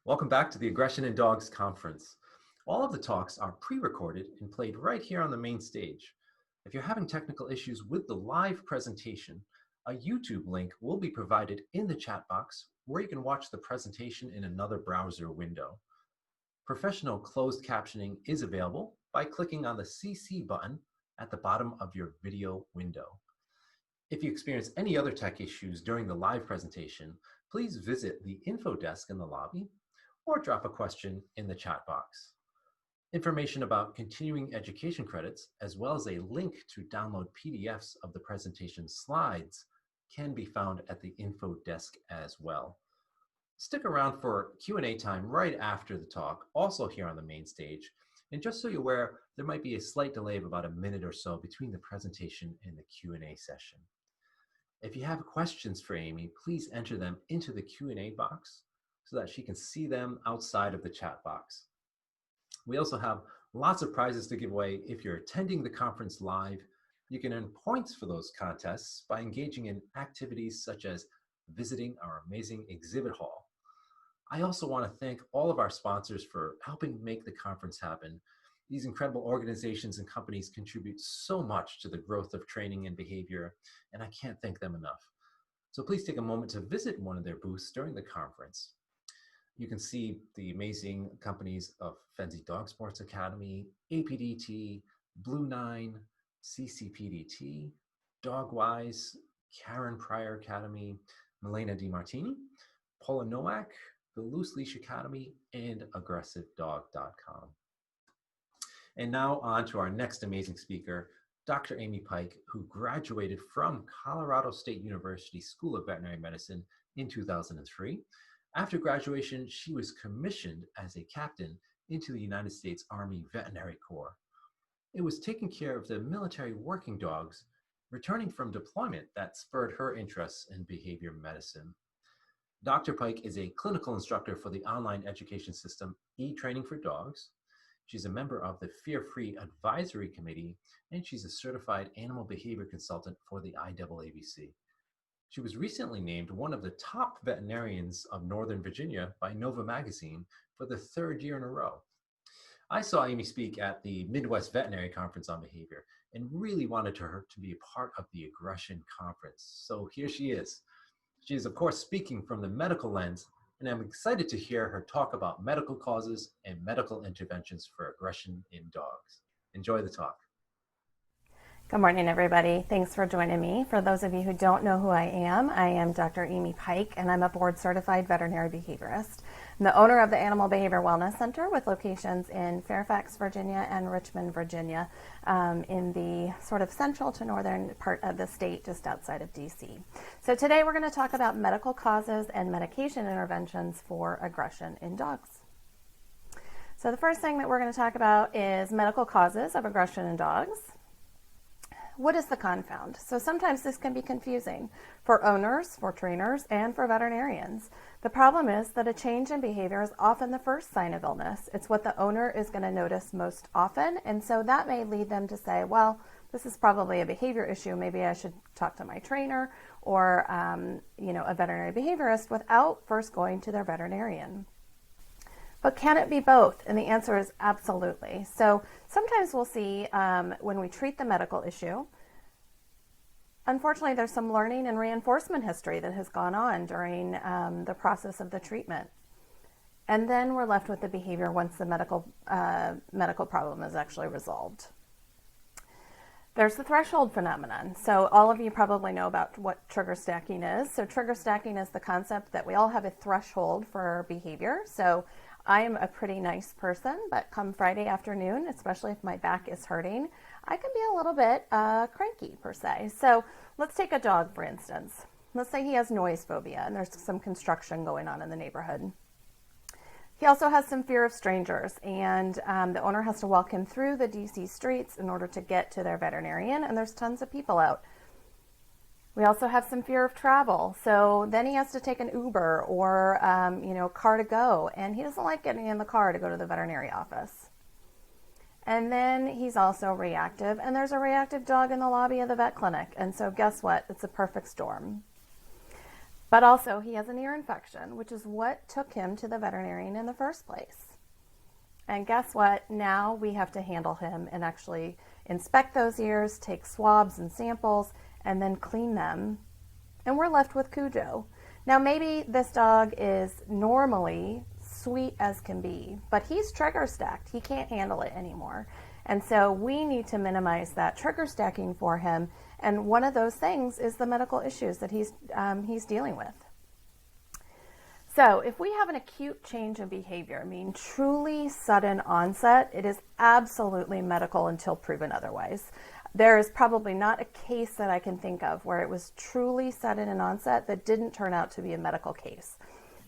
Welcome back to the Aggression in Dogs Conference. All of the talks are pre-recorded and played right here on the main stage. If you're having technical issues with the live presentation, a YouTube link will be provided in the chat box where you can watch the presentation in another browser window. Professional closed captioning is available by clicking on the CC button at the bottom of your video window. If you experience any other tech issues during the live presentation, please visit the info desk in the lobby or drop a question in the chat box. Information about continuing education credits, as well as a link to download PDFs of the presentation slides, can be found at the info desk as well. Stick around for Q&A time right after the talk, also here on the main stage. And just so you're aware, there might be a slight delay of about a minute or so between the presentation and the Q&A session. If you have questions for Amy, please enter them into the Q&A box so that she can see them outside of the chat box. We also have lots of prizes to give away. If you're attending the conference live, you can earn points for those contests by engaging in activities such as visiting our amazing exhibit hall. I also want to thank all of our sponsors for helping make the conference happen. These incredible organizations and companies contribute so much to the growth of training and behavior, and I can't thank them enough. So please take a moment to visit one of their booths during the conference. You can see the amazing companies of Fenzi Dog Sports Academy, APDT, Blue Nine, CCPDT, Dogwise, Karen Pryor Academy, Milena DiMartini, Paula Nowak, the Loose Leash Academy, and AggressiveDog.com. And now on to our next amazing speaker, Dr. Amy Pike, who graduated from Colorado State University School of Veterinary Medicine in 2003. After graduation, she was commissioned as a captain into the United States Army Veterinary Corps. It was taking care of the military working dogs returning from deployment that spurred her interests in behavior medicine. Dr. Pike is a clinical instructor for the online education system e-Training for Dogs. She's a member of the Fear-Free Advisory Committee, and she's a certified animal behavior consultant for the IAABC. She was recently named one of the top veterinarians of Northern Virginia by Nova Magazine for the third year in a row. I saw Amy speak at the Midwest Veterinary Conference on Behavior and really wanted her to be a part of the Aggression Conference. So here she is. She is, of course, speaking from the medical lens, and I'm excited to hear her talk about medical causes and medical interventions for aggression in dogs. Enjoy the talk. Good morning, everybody. Thanks for joining me. For those of you who don't know who I am Dr. Amy Pike, and I'm a board-certified veterinary behaviorist. I'm the owner of the Animal Behavior Wellness Center with locations in Fairfax, Virginia, and Richmond, Virginia, in the sort of central to northern part of the state, just outside of DC. So today we're going to talk about medical causes and medication interventions for aggression in dogs. So the first thing that we're going to talk about is medical causes of aggression in dogs. What is the confound? So sometimes this can be confusing for owners, for trainers, and for veterinarians. The problem is that a change in behavior is often the first sign of illness. It's what the owner is going to notice most often, and so that may lead them to say, well, this is probably a behavior issue. Maybe I should talk to my trainer or a veterinary behaviorist without first going to their veterinarian. But can it be both? And the answer is absolutely. So sometimes we'll see when we treat the medical issue, unfortunately, there's some learning and reinforcement history that has gone on during the process of the treatment. And then we're left with the behavior once the medical problem is actually resolved. There's the threshold phenomenon. So all of you probably know about what trigger stacking is. So trigger stacking is the concept that we all have a threshold for behavior. So I am a pretty nice person, but come Friday afternoon, especially if my back is hurting, I can be a little bit cranky per se. So let's take a dog, for instance. Let's say he has noise phobia and there's some construction going on in the neighborhood. He also has some fear of strangers, and the owner has to walk him through the DC streets in order to get to their veterinarian, and there's tons of people out. We also have some fear of travel. So then he has to take an Uber or, car to go. And he doesn't like getting in the car to go to the veterinary office. And then he's also reactive. And there's a reactive dog in the lobby of the vet clinic. And so guess what? It's a perfect storm. But also he has an ear infection, which is what took him to the veterinarian in the first place. And guess what? Now we have to handle him and actually inspect those ears, take swabs and samples, and then clean them. And we're left with Cujo. Now maybe this dog is normally sweet as can be, but he's trigger stacked. He can't handle it anymore. And so we need to minimize that trigger stacking for him. And one of those things is the medical issues that he's dealing with. So if we have an acute change in behavior, I mean truly sudden onset, it is absolutely medical until proven otherwise. There is probably not a case that I can think of where it was truly sudden in onset that didn't turn out to be a medical case.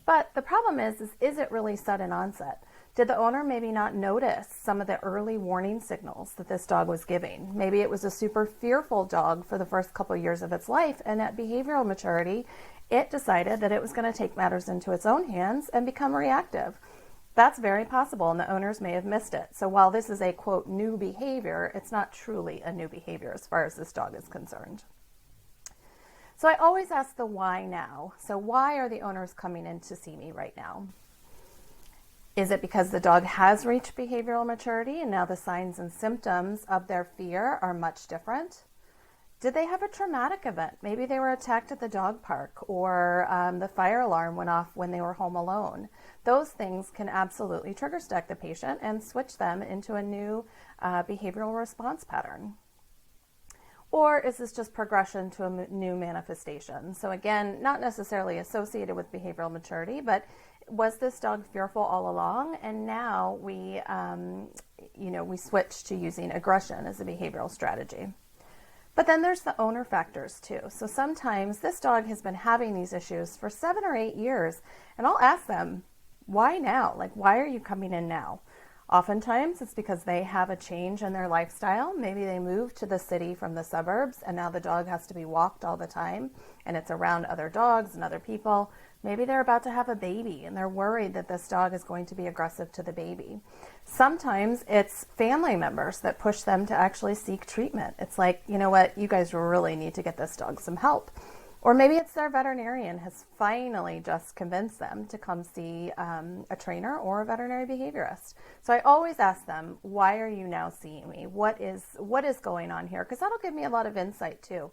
But the problem is it really sudden onset? Did the owner maybe not notice some of the early warning signals that this dog was giving? Maybe it was a super fearful dog for the first couple of years of its life, and at behavioral maturity, it decided that it was going to take matters into its own hands and become reactive. That's very possible, and the owners may have missed it. So while this is a, quote, new behavior, it's not truly a new behavior as far as this dog is concerned. So I always ask the why now. So why are the owners coming in to see me right now? Is it because the dog has reached behavioral maturity and now the signs and symptoms of their fear are much different? Did they have a traumatic event? Maybe they were attacked at the dog park, or the fire alarm went off when they were home alone. Those things can absolutely trigger stack the patient and switch them into a new behavioral response pattern. Or is this just progression to a new manifestation? So again, not necessarily associated with behavioral maturity, but was this dog fearful all along? And now we switch to using aggression as a behavioral strategy. But then there's the owner factors too. So sometimes this dog has been having these issues for 7 or 8 years, and I'll ask them, why now? Like, why are you coming in now? Oftentimes it's because they have a change in their lifestyle. Maybe they moved to the city from the suburbs and now the dog has to be walked all the time and it's around other dogs and other people. Maybe they're about to have a baby and they're worried that this dog is going to be aggressive to the baby. Sometimes it's family members that push them to actually seek treatment. It's like, you know what, you guys really need to get this dog some help. Or maybe it's their veterinarian has finally just convinced them to come see a trainer or a veterinary behaviorist. So I always ask them, why are you now seeing me? What is going on here? Because that'll give me a lot of insight too.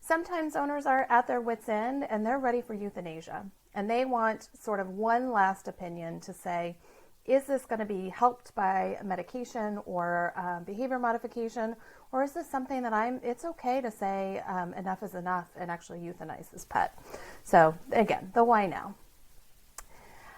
Sometimes owners are at their wits' end and they're ready for euthanasia. And they want sort of one last opinion to say, is this going to be helped by medication or behavior modification? Or is this something that it's okay to say enough is enough and actually euthanize this pet? So again, the why now.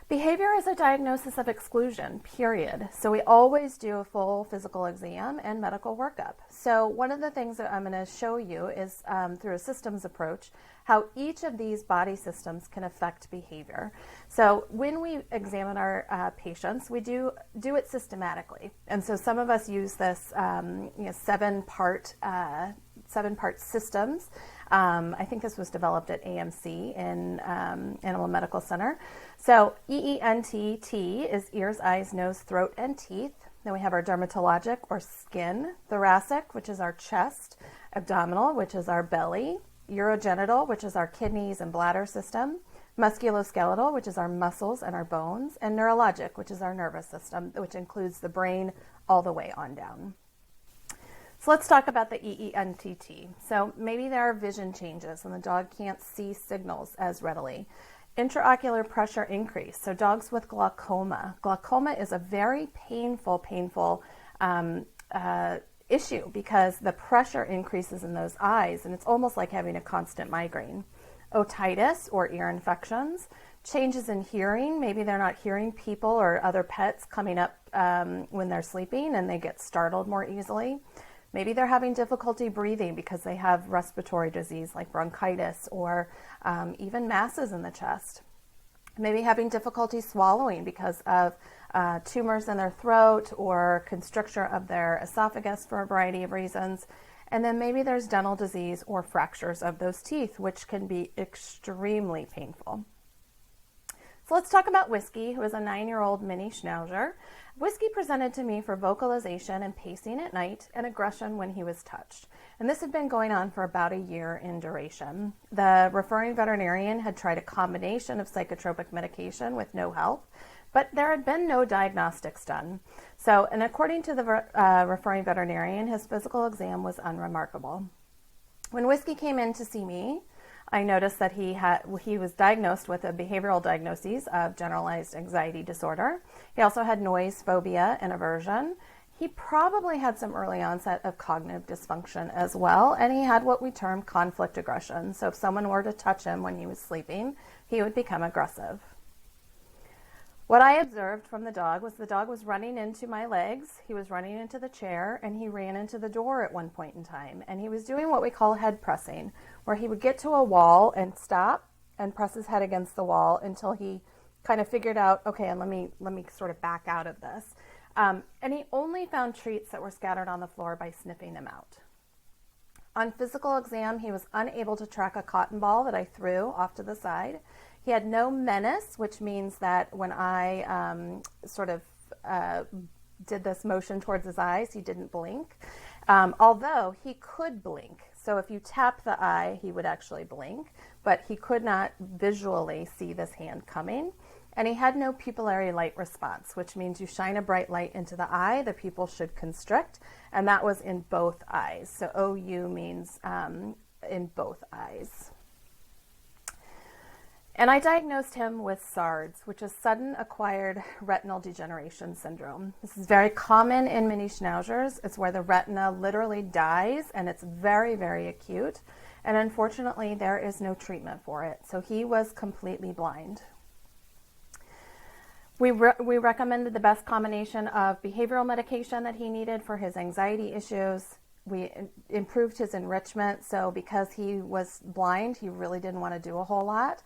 Behavior is a diagnosis of exclusion, period. So we always do a full physical exam and medical workup. So one of the things that I'm going to show you is through a systems approach, how each of these body systems can affect behavior. So when we examine our patients, we do it systematically. And so some of us use this 7-part systems. I think this was developed at AMC in Animal Medical Center. So EENT is ears, eyes, nose, throat, and teeth. Then we have our dermatologic or skin, thoracic, which is our chest, abdominal, which is our belly, urogenital, which is our kidneys and bladder system, musculoskeletal, which is our muscles and our bones, and neurologic, which is our nervous system, which includes the brain all the way on down. So let's talk about the EENTT. So maybe there are vision changes and the dog can't see signals as readily. Intraocular pressure increase. So dogs with glaucoma. Glaucoma is a very painful issue because the pressure increases in those eyes and it's almost like having a constant migraine. Otitis or ear infections. Changes in hearing. Maybe they're not hearing people or other pets coming up when they're sleeping and they get startled more easily. Maybe they're having difficulty breathing because they have respiratory disease like bronchitis or even masses in the chest. Maybe having difficulty swallowing because of tumors in their throat or constriction of their esophagus for a variety of reasons. And then maybe there's dental disease or fractures of those teeth, which can be extremely painful. So let's talk about Whiskey, who is a 9-year-old mini Schnauzer. Whiskey presented to me for vocalization and pacing at night and aggression when he was touched. And this had been going on for about a year in duration. The referring veterinarian had tried a combination of psychotropic medication with no help, but there had been no diagnostics done. So, and according to the referring veterinarian, his physical exam was unremarkable. When Whiskey came in to see me, I noticed that he was diagnosed with a behavioral diagnosis of generalized anxiety disorder. He also had noise phobia and aversion. He probably had some early onset of cognitive dysfunction as well, and he had what we term conflict aggression. So if someone were to touch him when he was sleeping, he would become aggressive. What I observed from the dog was running into my legs, he was running into the chair, and he ran into the door at one point in time. And he was doing what we call head pressing, where he would get to a wall and stop and press his head against the wall until he kind of figured out, okay, and let me sort of back out of this. And he only found treats that were scattered on the floor by sniffing them out. On physical exam, he was unable to track a cotton ball that I threw off to the side. He had no menace, which means that when I did this motion towards his eyes, he didn't blink, although he could blink. So if you tap the eye, he would actually blink, but he could not visually see this hand coming. And he had no pupillary light response, which means you shine a bright light into the eye, the pupil should constrict, and that was in both eyes. So OU means in both eyes. And I diagnosed him with SARDS, which is sudden acquired retinal degeneration syndrome. This is very common in mini Schnauzers. It's where the retina literally dies, and it's very, very acute. And unfortunately, there is no treatment for it. So he was completely blind. We recommended the best combination of behavioral medication that he needed for his anxiety issues. We improved his enrichment, so because he was blind, he really didn't want to do a whole lot.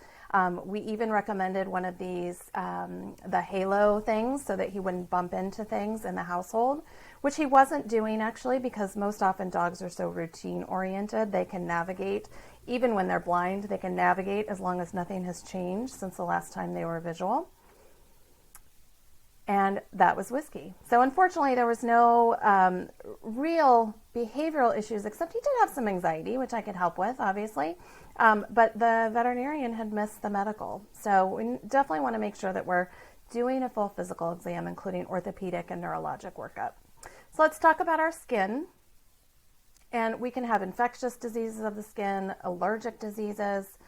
We even recommended one of these, the halo things, so that he wouldn't bump into things in the household, which he wasn't doing actually, because most often dogs are so routine oriented, they can navigate, even when they're blind, they can navigate as long as nothing has changed since the last time they were visual. And that was Whiskey. So unfortunately, there was no real behavioral issues, except he did have some anxiety, which I could help with, obviously. But the veterinarian had missed the medical. So we definitely want to make sure that we're doing a full physical exam, including orthopedic and neurologic workup. So let's talk about our skin. And we can have infectious diseases of the skin, allergic diseases.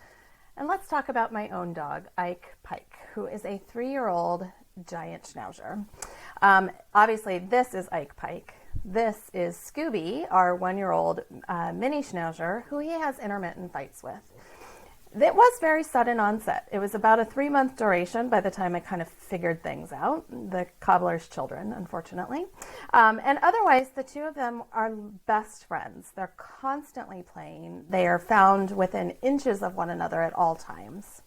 And let's talk about my own dog, Ike Pike, who is a 3-year-old giant Schnauzer. Obviously, this is Ike Pike. This is Scooby, our 1-year-old mini Schnauzer, who he has intermittent fights with. It was very sudden onset. It was about a 3-month duration by the time I kind of figured things out. The cobbler's children, unfortunately. And otherwise, the two of them are best friends. They're constantly playing. They are found within inches of one another at all times.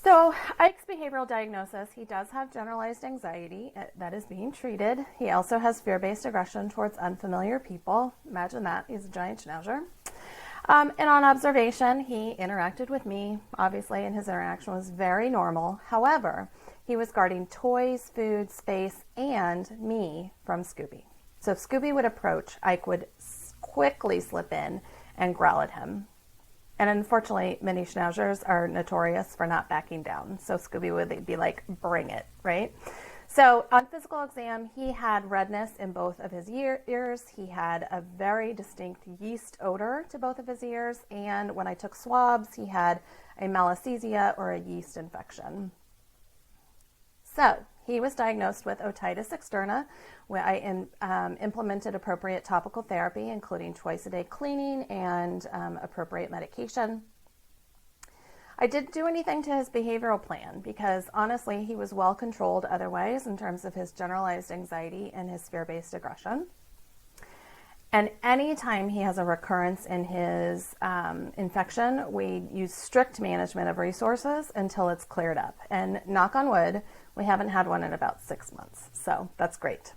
So Ike's behavioral diagnosis, he does have generalized anxiety that is being treated. He also has fear-based aggression towards unfamiliar people. Imagine that, he's a giant Schnauzer. And on observation, he interacted with me, obviously, and his interaction was very normal. However, he was guarding toys, food, space, and me from Scooby. So if Scooby would approach, Ike would quickly slip in and growl at him. And unfortunately, mini Schnauzers are notorious for not backing down. So Scooby would be like, bring it, right? So on physical exam, he had redness in both of his ears. He had a very distinct yeast odor to both of his ears. And when I took swabs, he had a malassezia or a yeast infection. So he was diagnosed with otitis externa, where I implemented appropriate topical therapy, including twice-a-day cleaning and appropriate medication. I didn't do anything to his behavioral plan because, honestly, he was well controlled otherwise in terms of his generalized anxiety and his fear-based aggression. And anytime he has a recurrence in his infection, we use strict management of resources until it's cleared up. And knock on wood, we haven't had one in about 6 months. So that's great.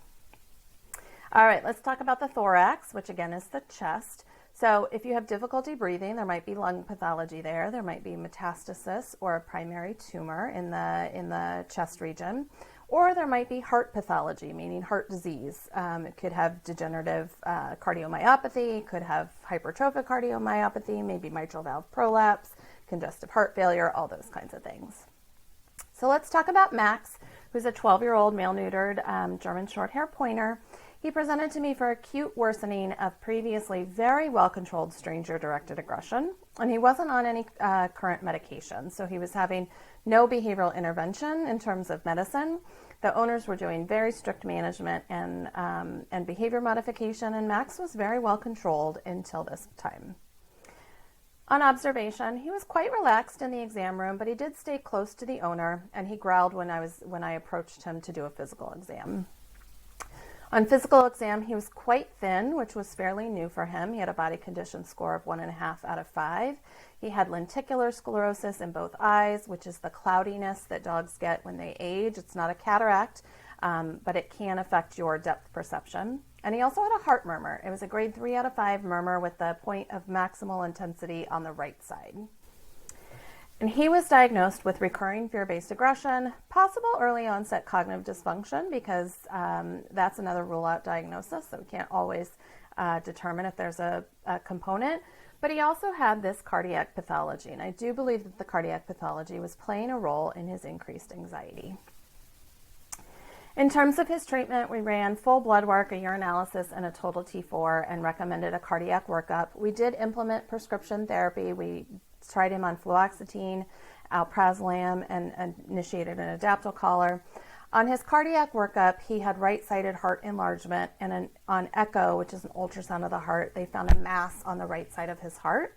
All right, let's talk about the thorax, which again is the chest. So if you have difficulty breathing, there might be lung pathology there. There might be metastasis or a primary tumor in the chest region. Or there might be heart pathology, meaning heart disease. It could have degenerative cardiomyopathy, could have hypertrophic cardiomyopathy, maybe mitral valve prolapse, congestive heart failure, all those kinds of things. So let's talk about Max, who's a 12-year-old male-neutered German short-hair pointer. He presented to me for acute worsening of previously very well-controlled stranger-directed aggression, and he wasn't on any current medication, so he was having no behavioral intervention in terms of medicine. The owners were doing very strict management and behavior modification, and Max was very well controlled until this time. On observation, he was quite relaxed in the exam room, but he did stay close to the owner, and he growled when I approached him to do a physical exam. On physical exam, he was quite thin, which was fairly new for him. He had a body condition score of 1.5 out of 5. He had lenticular sclerosis in both eyes, which is the cloudiness that dogs get when they age. It's not a cataract, but it can affect your depth perception. And he also had a heart murmur. It was a grade 3 out of 5 murmur with the point of maximal intensity on the right side. And he was diagnosed with recurring fear-based aggression, possible early onset cognitive dysfunction, because that's another rule-out diagnosis, so we can't always determine if there's a component. But he also had this cardiac pathology, and I do believe that the cardiac pathology was playing a role in his increased anxiety. In terms of his treatment, we ran full blood work, a urinalysis, and a total T4, and recommended a cardiac workup. We did implement prescription therapy. We tried him on fluoxetine, alprazolam, and initiated an adaptable collar. On his cardiac workup, he had right-sided heart enlargement, and on echo, which is an ultrasound of the heart, they found a mass on the right side of his heart.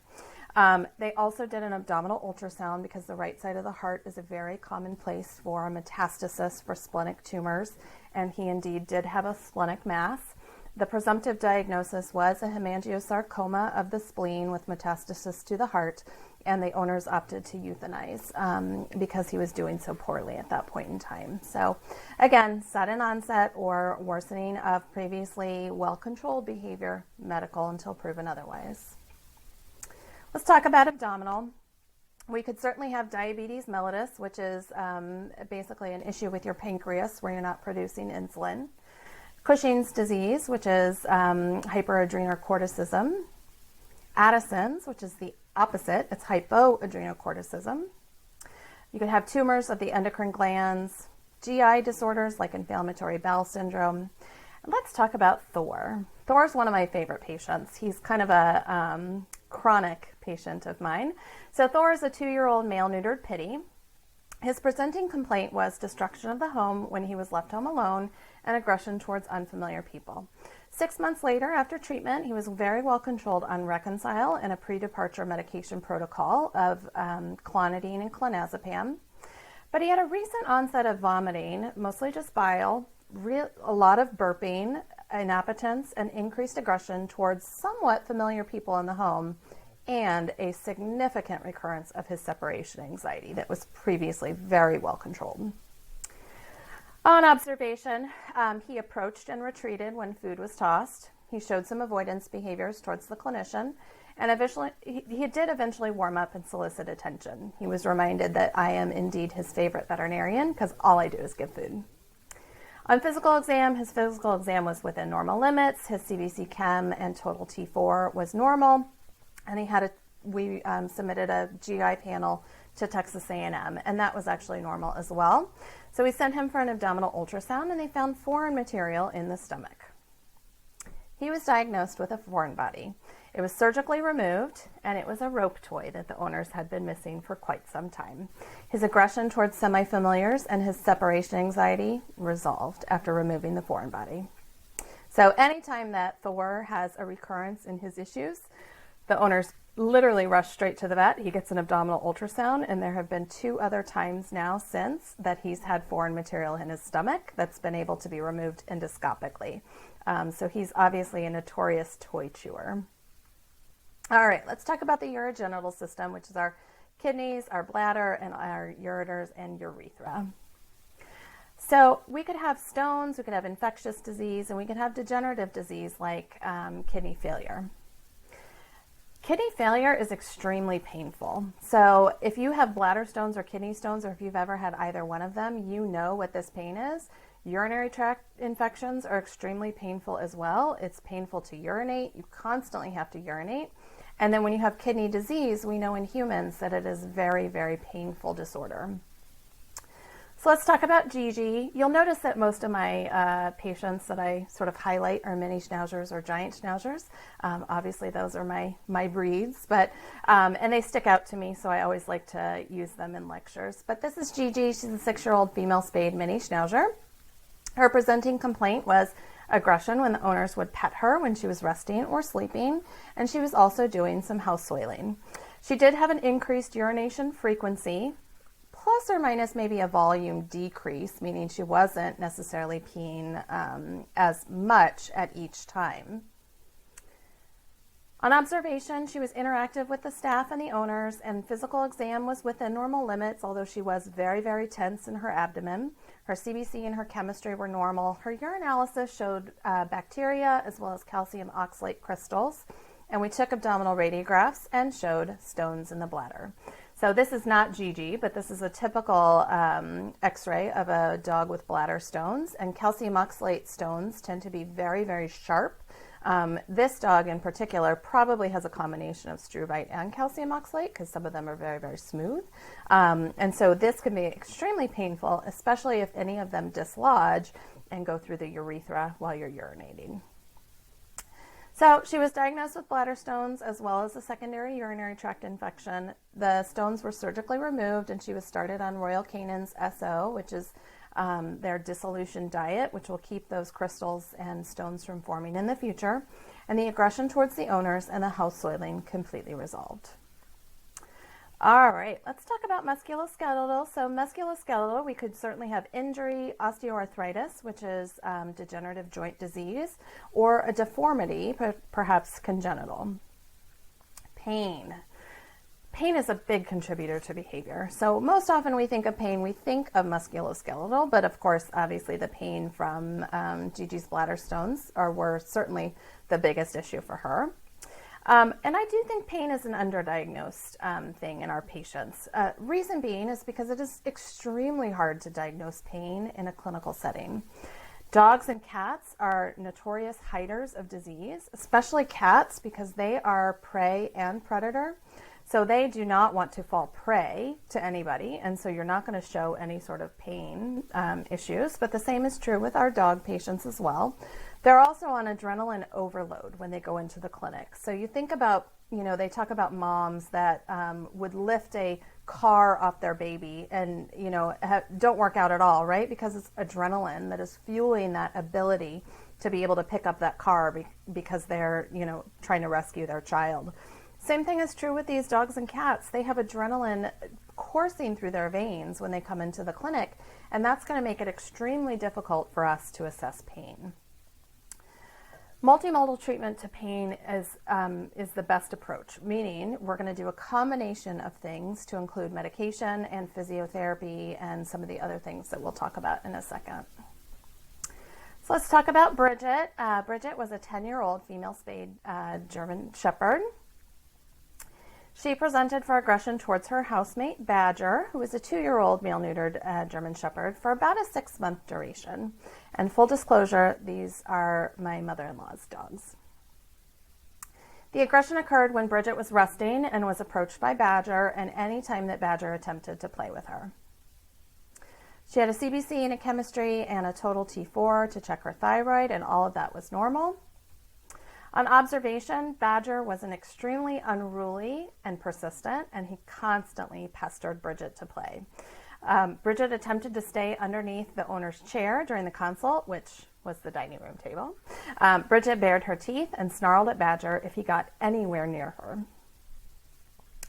They also did an abdominal ultrasound because the right side of the heart is a very common place for a metastasis for splenic tumors, and he indeed did have a splenic mass. The presumptive diagnosis was a hemangiosarcoma of the spleen with metastasis to the heart, and the owners opted to euthanize because he was doing so poorly at that point in time. So again, sudden onset or worsening of previously well-controlled behavior, medical until proven otherwise. Let's talk about abdominal. We could certainly have diabetes mellitus, which is basically an issue with your pancreas where you're not producing insulin. Cushing's disease, which is hyperadrenocorticism. Addison's, which is the opposite, it's hypoadrenocorticism. You could have tumors of the endocrine glands, GI disorders like inflammatory bowel syndrome. And let's talk about Thor. Thor's one of my favorite patients. He's kind of a chronic patient of mine. So Thor is a 2-year-old male-neutered pitty. His presenting complaint was destruction of the home when he was left home alone and aggression towards unfamiliar people. 6 months later, after treatment, he was very well controlled on Reconcile and a pre-departure medication protocol of clonidine and clonazepam. But he had a recent onset of vomiting, mostly just bile, a lot of burping, inappetence, and increased aggression towards somewhat familiar people in the home, and a significant recurrence of his separation anxiety that was previously very well controlled. On observation, he approached and retreated when food was tossed. He showed some avoidance behaviors towards the clinician, and he did eventually warm up and solicit attention. He was reminded that I am indeed his favorite veterinarian because all I do is give food. On physical exam, his physical exam was within normal limits. His CBC Chem and total T4 was normal, and we submitted a GI panel to Texas A&M, and that was actually normal as well. So we sent him for an abdominal ultrasound, and they found foreign material in the stomach. He was diagnosed with a foreign body. It was surgically removed, and it was a rope toy that the owners had been missing for quite some time. His aggression towards semi-familiars and his separation anxiety resolved after removing the foreign body. So anytime that Thor has a recurrence in his issues, the owners literally rush straight to the vet. He gets an abdominal ultrasound, and there have been 2 other times now since that he's had foreign material in his stomach that's been able to be removed endoscopically. So he's obviously a notorious toy chewer. All right, let's talk about the urogenital system, which is our kidneys, our bladder, and our ureters and urethra. So we could have stones, we could have infectious disease, and we could have degenerative disease like kidney failure. Kidney failure is extremely painful. So if you have bladder stones or kidney stones, or if you've ever had either one of them, you know what this pain is. Urinary tract infections are extremely painful as well. It's painful to urinate. You constantly have to urinate. And then when you have kidney disease, we know in humans that it is very, very painful disorder. So let's talk about Gigi. You'll notice that most of my patients that I sort of highlight are mini schnauzers or giant schnauzers. Obviously, those are my breeds, but and they stick out to me, so I always like to use them in lectures. But this is Gigi. She's a 6-year-old female spayed mini schnauzer. Her presenting complaint was aggression when the owners would pet her when she was resting or sleeping, and she was also doing some house soiling. She did have an increased urination frequency, plus or minus maybe a volume decrease, meaning she wasn't necessarily peeing as much at each time. On observation, she was interactive with the staff and the owners, and physical exam was within normal limits, although she was very, very tense in her abdomen. Her CBC and her chemistry were normal. Her urinalysis showed bacteria as well as calcium oxalate crystals, and we took abdominal radiographs and showed stones in the bladder. So this is not Gigi, but this is a typical x-ray of a dog with bladder stones, and calcium oxalate stones tend to be very, very sharp. This dog in particular probably has a combination of struvite and calcium oxalate because some of them are very, very smooth. And so this can be extremely painful, especially if any of them dislodge and go through the urethra while you're urinating. So she was diagnosed with bladder stones as well as a secondary urinary tract infection. The stones were surgically removed and she was started on Royal Canin's SO, which is their dissolution diet, which will keep those crystals and stones from forming in the future. And the aggression towards the owners and the house soiling completely resolved. All right, let's talk about musculoskeletal. So musculoskeletal, we could certainly have injury, osteoarthritis, which is degenerative joint disease, or a deformity, perhaps congenital. Pain. Pain is a big contributor to behavior. So most often we think of pain, we think of musculoskeletal, but of course, obviously the pain from Gigi's bladder stones were certainly the biggest issue for her. And I do think pain is an underdiagnosed thing in our patients. Reason being is because it is extremely hard to diagnose pain in a clinical setting. Dogs and cats are notorious hiders of disease, especially cats because they are prey and predator. So they do not want to fall prey to anybody, and so you're not going to show any sort of pain issues, but the same is true with our dog patients as well. They're also on adrenaline overload when they go into the clinic. So you think about, they talk about moms that would lift a car off their baby and, don't work out at all, right? Because it's adrenaline that is fueling that ability to be able to pick up that car because they're, trying to rescue their child. Same thing is true with these dogs and cats. They have adrenaline coursing through their veins when they come into the clinic, and that's going to make it extremely difficult for us to assess pain. Multimodal treatment to pain is the best approach, meaning we're going to do a combination of things to include medication and physiotherapy and some of the other things that we'll talk about in a second. So let's talk about Bridget. Bridget was a 10-year-old female spayed German Shepherd. She presented for aggression towards her housemate, Badger, who was a 2-year-old male-neutered German Shepherd for about a 6-month duration. And full disclosure, these are my mother-in-law's dogs. The aggression occurred when Bridget was resting and was approached by Badger, and any time that Badger attempted to play with her. She had a CBC and a chemistry and a total T4 to check her thyroid, and all of that was normal. On observation, Badger was an extremely unruly and persistent, and he constantly pestered Bridget to play. Bridget attempted to stay underneath the owner's chair during the consult, which was the dining room table. Bridget bared her teeth and snarled at Badger if he got anywhere near her.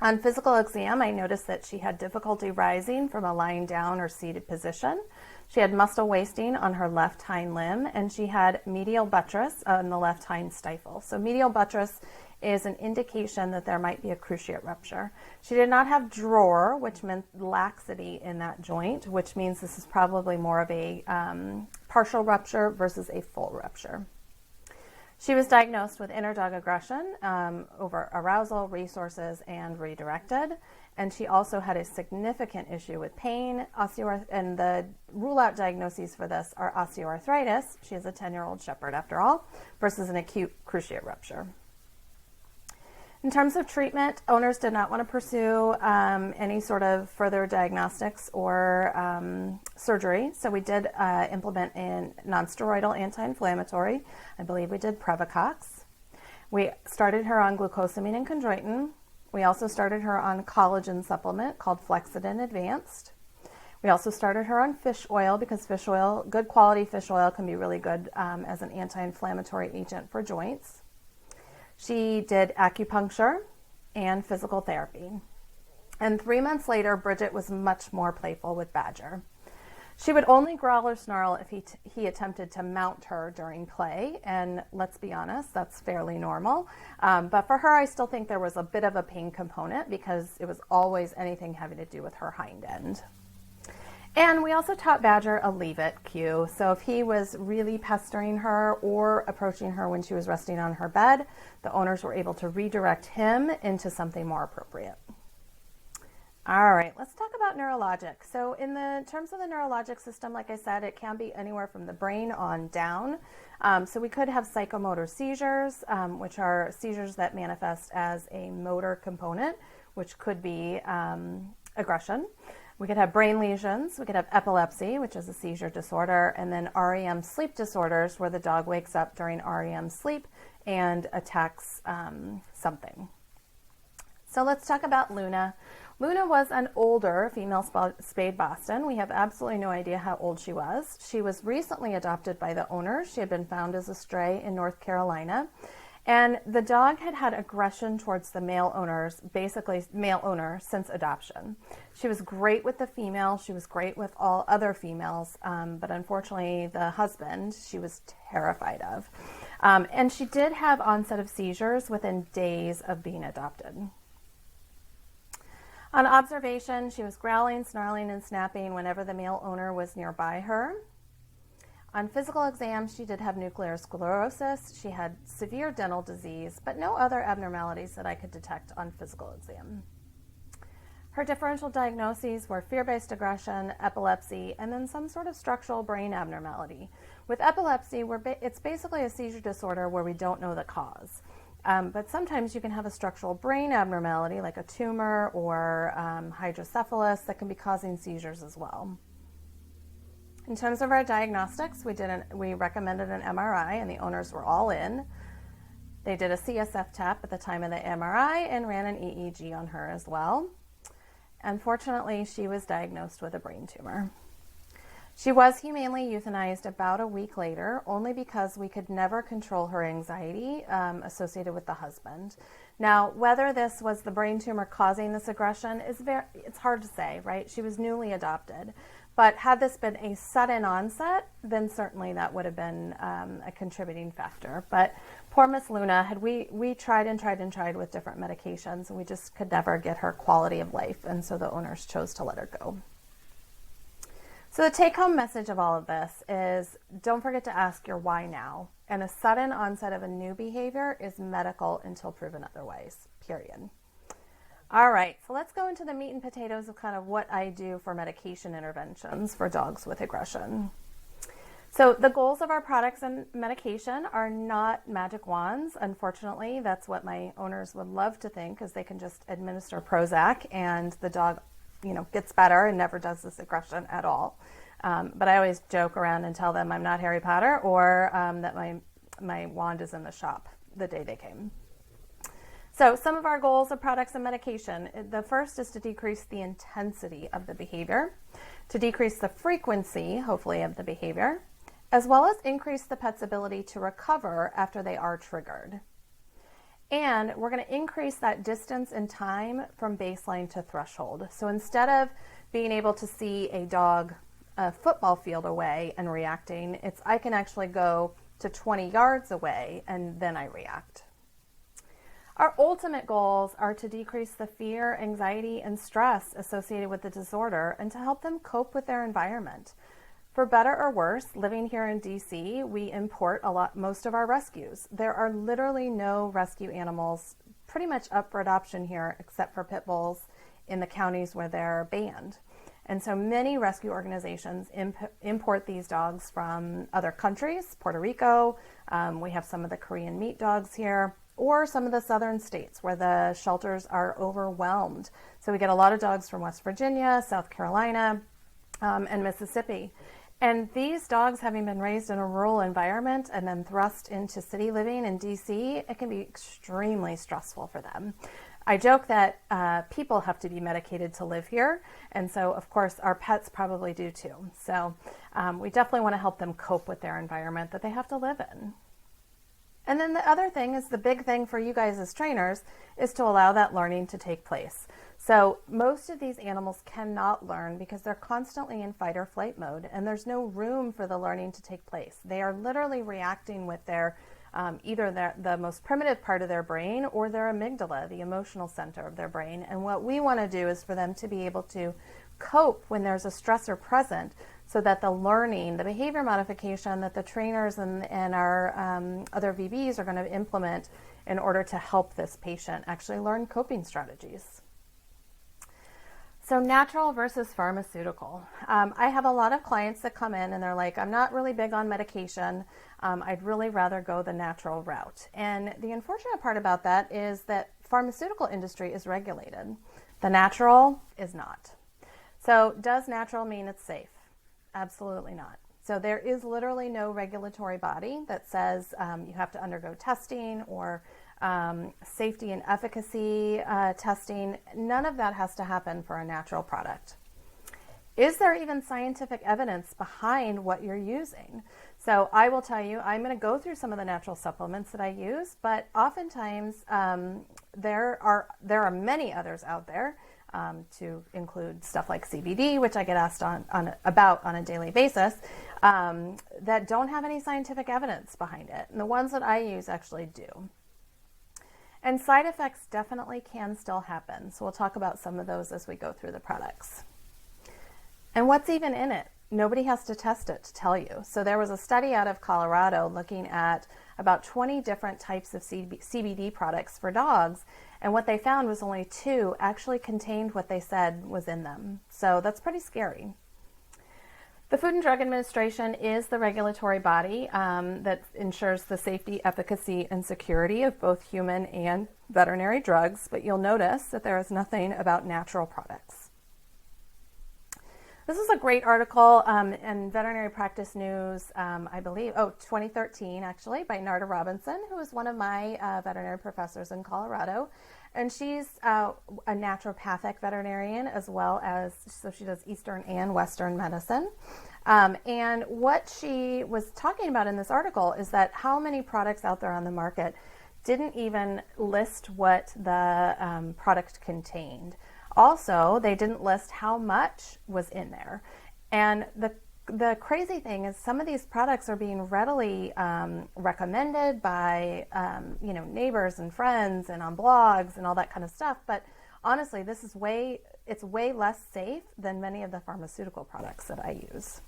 On physical exam, I noticed that she had difficulty rising from a lying down or seated position. She had muscle wasting on her left hind limb, and she had medial buttress on the left hind stifle. So medial buttress is an indication that there might be a cruciate rupture. She did not have drawer, which meant laxity in that joint, which means this is probably more of a partial rupture versus a full rupture. She was diagnosed with inner dog aggression over arousal, resources, and redirected. And she also had a significant issue with pain, and the rule-out diagnoses for this are osteoarthritis. She is a 10-year-old shepherd after all, versus an acute cruciate rupture. In terms of treatment, owners did not want to pursue any sort of further diagnostics or surgery. So we did implement a nonsteroidal anti-inflammatory. I believe we did Previcox. We started her on glucosamine and chondroitin. We also started her on collagen supplement called Flexidin Advanced. We also started her on fish oil because fish oil, good quality fish oil, can be really good as an anti-inflammatory agent for joints. She did acupuncture and physical therapy. And 3 months later, Bridget was much more playful with Badger. She would only growl or snarl if he attempted to mount her during play, and let's be honest, that's fairly normal. But for her, I still think there was a bit of a pain component because it was always anything having to do with her hind end. And we also taught Badger a leave it cue. So if he was really pestering her or approaching her when she was resting on her bed, the owners were able to redirect him into something more appropriate. All right, let's talk about neurologic. So in the terms of the neurologic system, like I said, it can be anywhere from the brain on down. So we could have psychomotor seizures, which are seizures that manifest as a motor component, which could be aggression. We could have brain lesions, we could have epilepsy, which is a seizure disorder, and then REM sleep disorders where the dog wakes up during REM sleep and attacks something. So let's talk about Luna. Luna was an older female spayed Boston. We have absolutely no idea how old she was. She was recently adopted by the owner. She had been found as a stray in North Carolina. And the dog had had aggression towards the male owners, basically male owner, since adoption. She was great with the female. She was great with all other females. But unfortunately, the husband, she was terrified of. And she did have onset of seizures within days of being adopted. On observation, she was growling, snarling, and snapping whenever the male owner was nearby her. On physical exam, she did have nuclear sclerosis. She had severe dental disease, but no other abnormalities that I could detect on physical exam. Her differential diagnoses were fear-based aggression, epilepsy, and then some sort of structural brain abnormality. With epilepsy, it's basically a seizure disorder where we don't know the cause. But sometimes you can have a structural brain abnormality like a tumor or hydrocephalus that can be causing seizures as well. In terms of our diagnostics, we recommended an MRI and the owners were all in. They did a CSF tap at the time of the MRI and ran an EEG on her as well. Unfortunately, she was diagnosed with a brain tumor. She was humanely euthanized about a week later, only because we could never control her anxiety associated with the husband. Now, whether this was the brain tumor causing this aggression it's hard to say, right? She was newly adopted. But had this been a sudden onset, then certainly that would have been a contributing factor. But poor Miss Luna, we tried and tried and tried with different medications, and we just could never get her quality of life, and so the owners chose to let her go. So the take-home message of all of this is don't forget to ask your why now. And a sudden onset of a new behavior is medical until proven otherwise, period. All right, so let's go into the meat and potatoes of kind of what I do for medication interventions for dogs with aggression. So the goals of our products and medication are not magic wands. Unfortunately, that's what my owners would love to think, because they can just administer Prozac and the dog gets better and never does this aggression at all. But I always joke around and tell them I'm not Harry Potter or that my wand is in the shop the day they came. So some of our goals of products and medication. The first is to decrease the intensity of the behavior, to decrease the frequency, hopefully, of the behavior, as well as increase the pet's ability to recover after they are triggered. And we're going to increase that distance in time from baseline to threshold. So instead of being able to see a dog a football field away and reacting, I can actually go to 20 yards away and then I react. Our ultimate goals are to decrease the fear, anxiety, and stress associated with the disorder and to help them cope with their environment. For better or worse, living here in DC, we import most of our rescues. There are literally no rescue animals pretty much up for adoption here except for pit bulls in the counties where they're banned. And so many rescue organizations import these dogs from other countries, Puerto Rico, we have some of the Korean meat dogs here, or some of the southern states where the shelters are overwhelmed. So we get a lot of dogs from West Virginia, South Carolina, and Mississippi. And these dogs, having been raised in a rural environment and then thrust into city living in DC, it can be extremely stressful for them. I joke that people have to be medicated to live here, and so of course our pets probably do too. So we definitely want to help them cope with their environment that they have to live in. And then the other thing is, the big thing for you guys as trainers is to allow that learning to take place. So most of these animals cannot learn because they're constantly in fight or flight mode, and there's no room for the learning to take place. They are literally reacting with their either the most primitive part of their brain or their amygdala, the emotional center of their brain. And what we want to do is for them to be able to cope when there's a stressor present, so that the learning, the behavior modification that the trainers and our other VBs are going to implement in order to help this patient actually learn coping strategies. So natural versus pharmaceutical. I have a lot of clients that come in and they're like, I'm not really big on medication. I'd really rather go the natural route. And the unfortunate part about that is that pharmaceutical industry is regulated. The natural is not. So does natural mean it's safe? Absolutely not. So there is literally no regulatory body that says you have to undergo testing or safety and efficacy testing. None of that has to happen for a natural product. Is there even scientific evidence behind what you're using? So I will tell you, I'm going to go through some of the natural supplements that I use, but oftentimes there are many others out there, to include stuff like CBD, which I get asked about on a daily basis, that don't have any scientific evidence behind it. And the ones that I use actually do. And side effects definitely can still happen. So we'll talk about some of those as we go through the products. And what's even in it? Nobody has to test it to tell you. So there was a study out of Colorado looking at about 20 different types of CBD products for dogs. And what they found was only 2 actually contained what they said was in them. So that's pretty scary. The Food and Drug Administration is the regulatory body that ensures the safety, efficacy, and security of both human and veterinary drugs, but you'll notice that there is nothing about natural products. This is a great article in Veterinary Practice News, I believe, 2013 actually, by Narda Robinson, who is one of my veterinary professors in Colorado. And she's a naturopathic veterinarian as well as, so she does Eastern and Western medicine. And what she was talking about in this article is that how many products out there on the market didn't even list what the product contained. Also, they didn't list how much was in there. And the crazy thing is some of these products are being readily recommended by neighbors and friends and on blogs and all that kind of stuff. But honestly, it's way less safe than many of the pharmaceutical products that I use.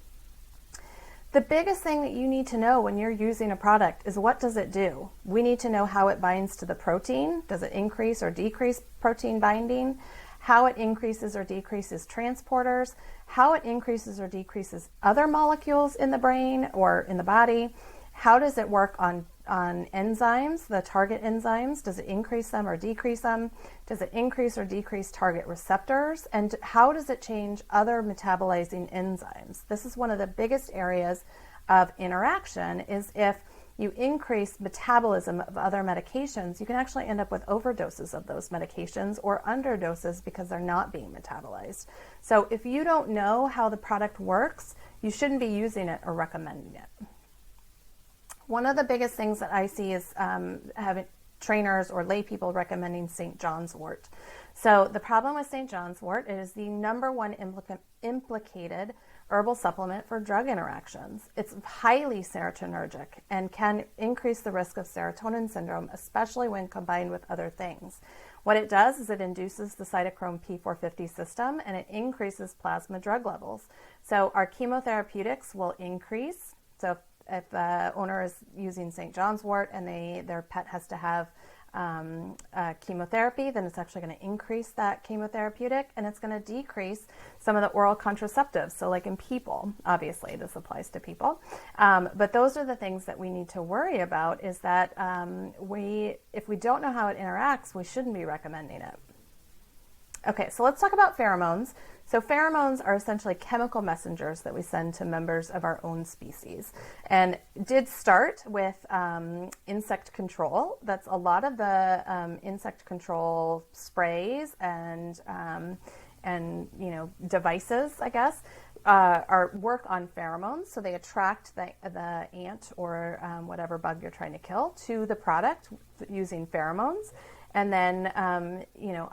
The biggest thing that you need to know when you're using a product is, what does it do? We need to know how it binds to the protein. Does it increase or decrease protein binding? How it increases or decreases transporters, how it increases or decreases other molecules in the brain or in the body, how does it work on enzymes, the target enzymes, does it increase them or decrease them, does it increase or decrease target receptors, and how does it change other metabolizing enzymes? This is one of the biggest areas of interaction, is if you increase metabolism of other medications, you can actually end up with overdoses of those medications or underdoses because they're not being metabolized. So if you don't know how the product works, you shouldn't be using it or recommending it. One of the biggest things that I see is having trainers or lay people recommending St. John's wort. So the problem with St. John's wort, it is the #1 implicated herbal supplement for drug interactions. It's highly serotonergic and can increase the risk of serotonin syndrome, especially when combined with other things. What it does is it induces the cytochrome P450 system and it increases plasma drug levels. So our chemotherapeutics will increase. So if the owner is using St. John's wort and their pet has to have chemotherapy, then it's actually going to increase that chemotherapeutic, and it's going to decrease some of the oral contraceptives. So like in people, obviously this applies to people, but those are the things that we need to worry about, is that if we don't know how it interacts, we shouldn't be recommending it. Okay, so let's talk about pheromones. So pheromones are essentially chemical messengers that we send to members of our own species, and did start with insect control. That's a lot of the insect control sprays and devices, I guess, are work on pheromones. So they attract the ant or whatever bug you're trying to kill to the product using pheromones. And then,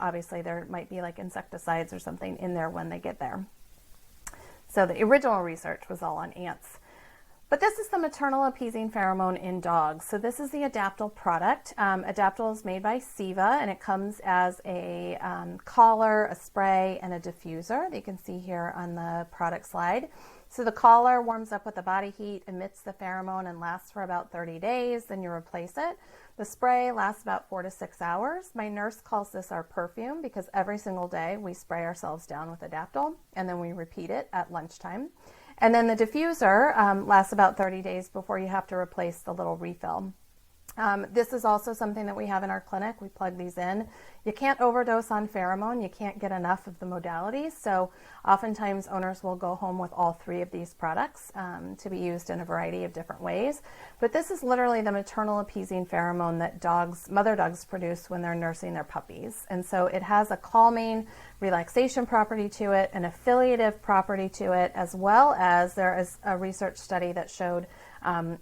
obviously there might be like insecticides or something in there when they get there. So the original research was all on ants. But this is the maternal appeasing pheromone in dogs. So this is the Adaptil product. Adaptil is made by Seva, and it comes as a collar, a spray, and a diffuser that you can see here on the product slide. So the collar warms up with the body heat, emits the pheromone, and lasts for about 30 days. Then you replace it. The spray lasts about 4 to 6 hours. My nurse calls this our perfume because every single day we spray ourselves down with Adaptil, and then we repeat it at lunchtime. And then the diffuser lasts about 30 days before you have to replace the little refill. This is also something that we have in our clinic. We plug these in. You can't overdose on pheromone. You can't get enough of the modalities. So oftentimes owners will go home with all 3 of these products to be used in a variety of different ways. But this is literally the maternal appeasing pheromone that mother dogs produce when they're nursing their puppies. And so it has a calming, relaxation property to it, an affiliative property to it, as well as there is a research study that showed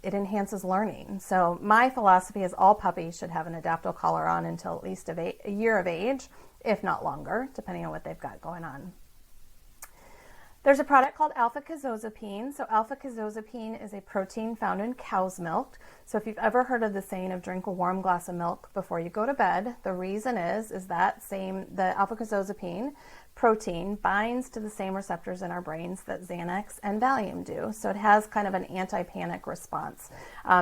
it enhances learning. So my philosophy is all puppies should have an Adaptil collar on until at least a year of age, if not longer, depending on what they've got going on. There's a product called alpha-casozepine. So alpha-casozepine is a protein found in cow's milk. So if you've ever heard of the saying of drink a warm glass of milk before you go to bed, the reason is that the alpha-casozepine protein binds to the same receptors in our brains that Xanax and Valium do. So it has kind of an anti-panic response.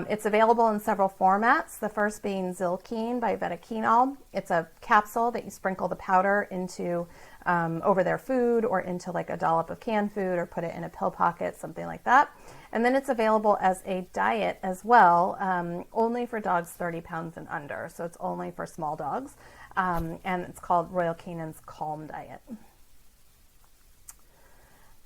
It's available in several formats, the first being Zylkene by Vetiquinol. It's a capsule that you sprinkle the powder into over their food or into like a dollop of canned food, or put it in a pill pocket, something like that. And then it's available as a diet as well, only for dogs 30 pounds and under. So it's only for small dogs. And it's called Royal Canin's Calm Diet.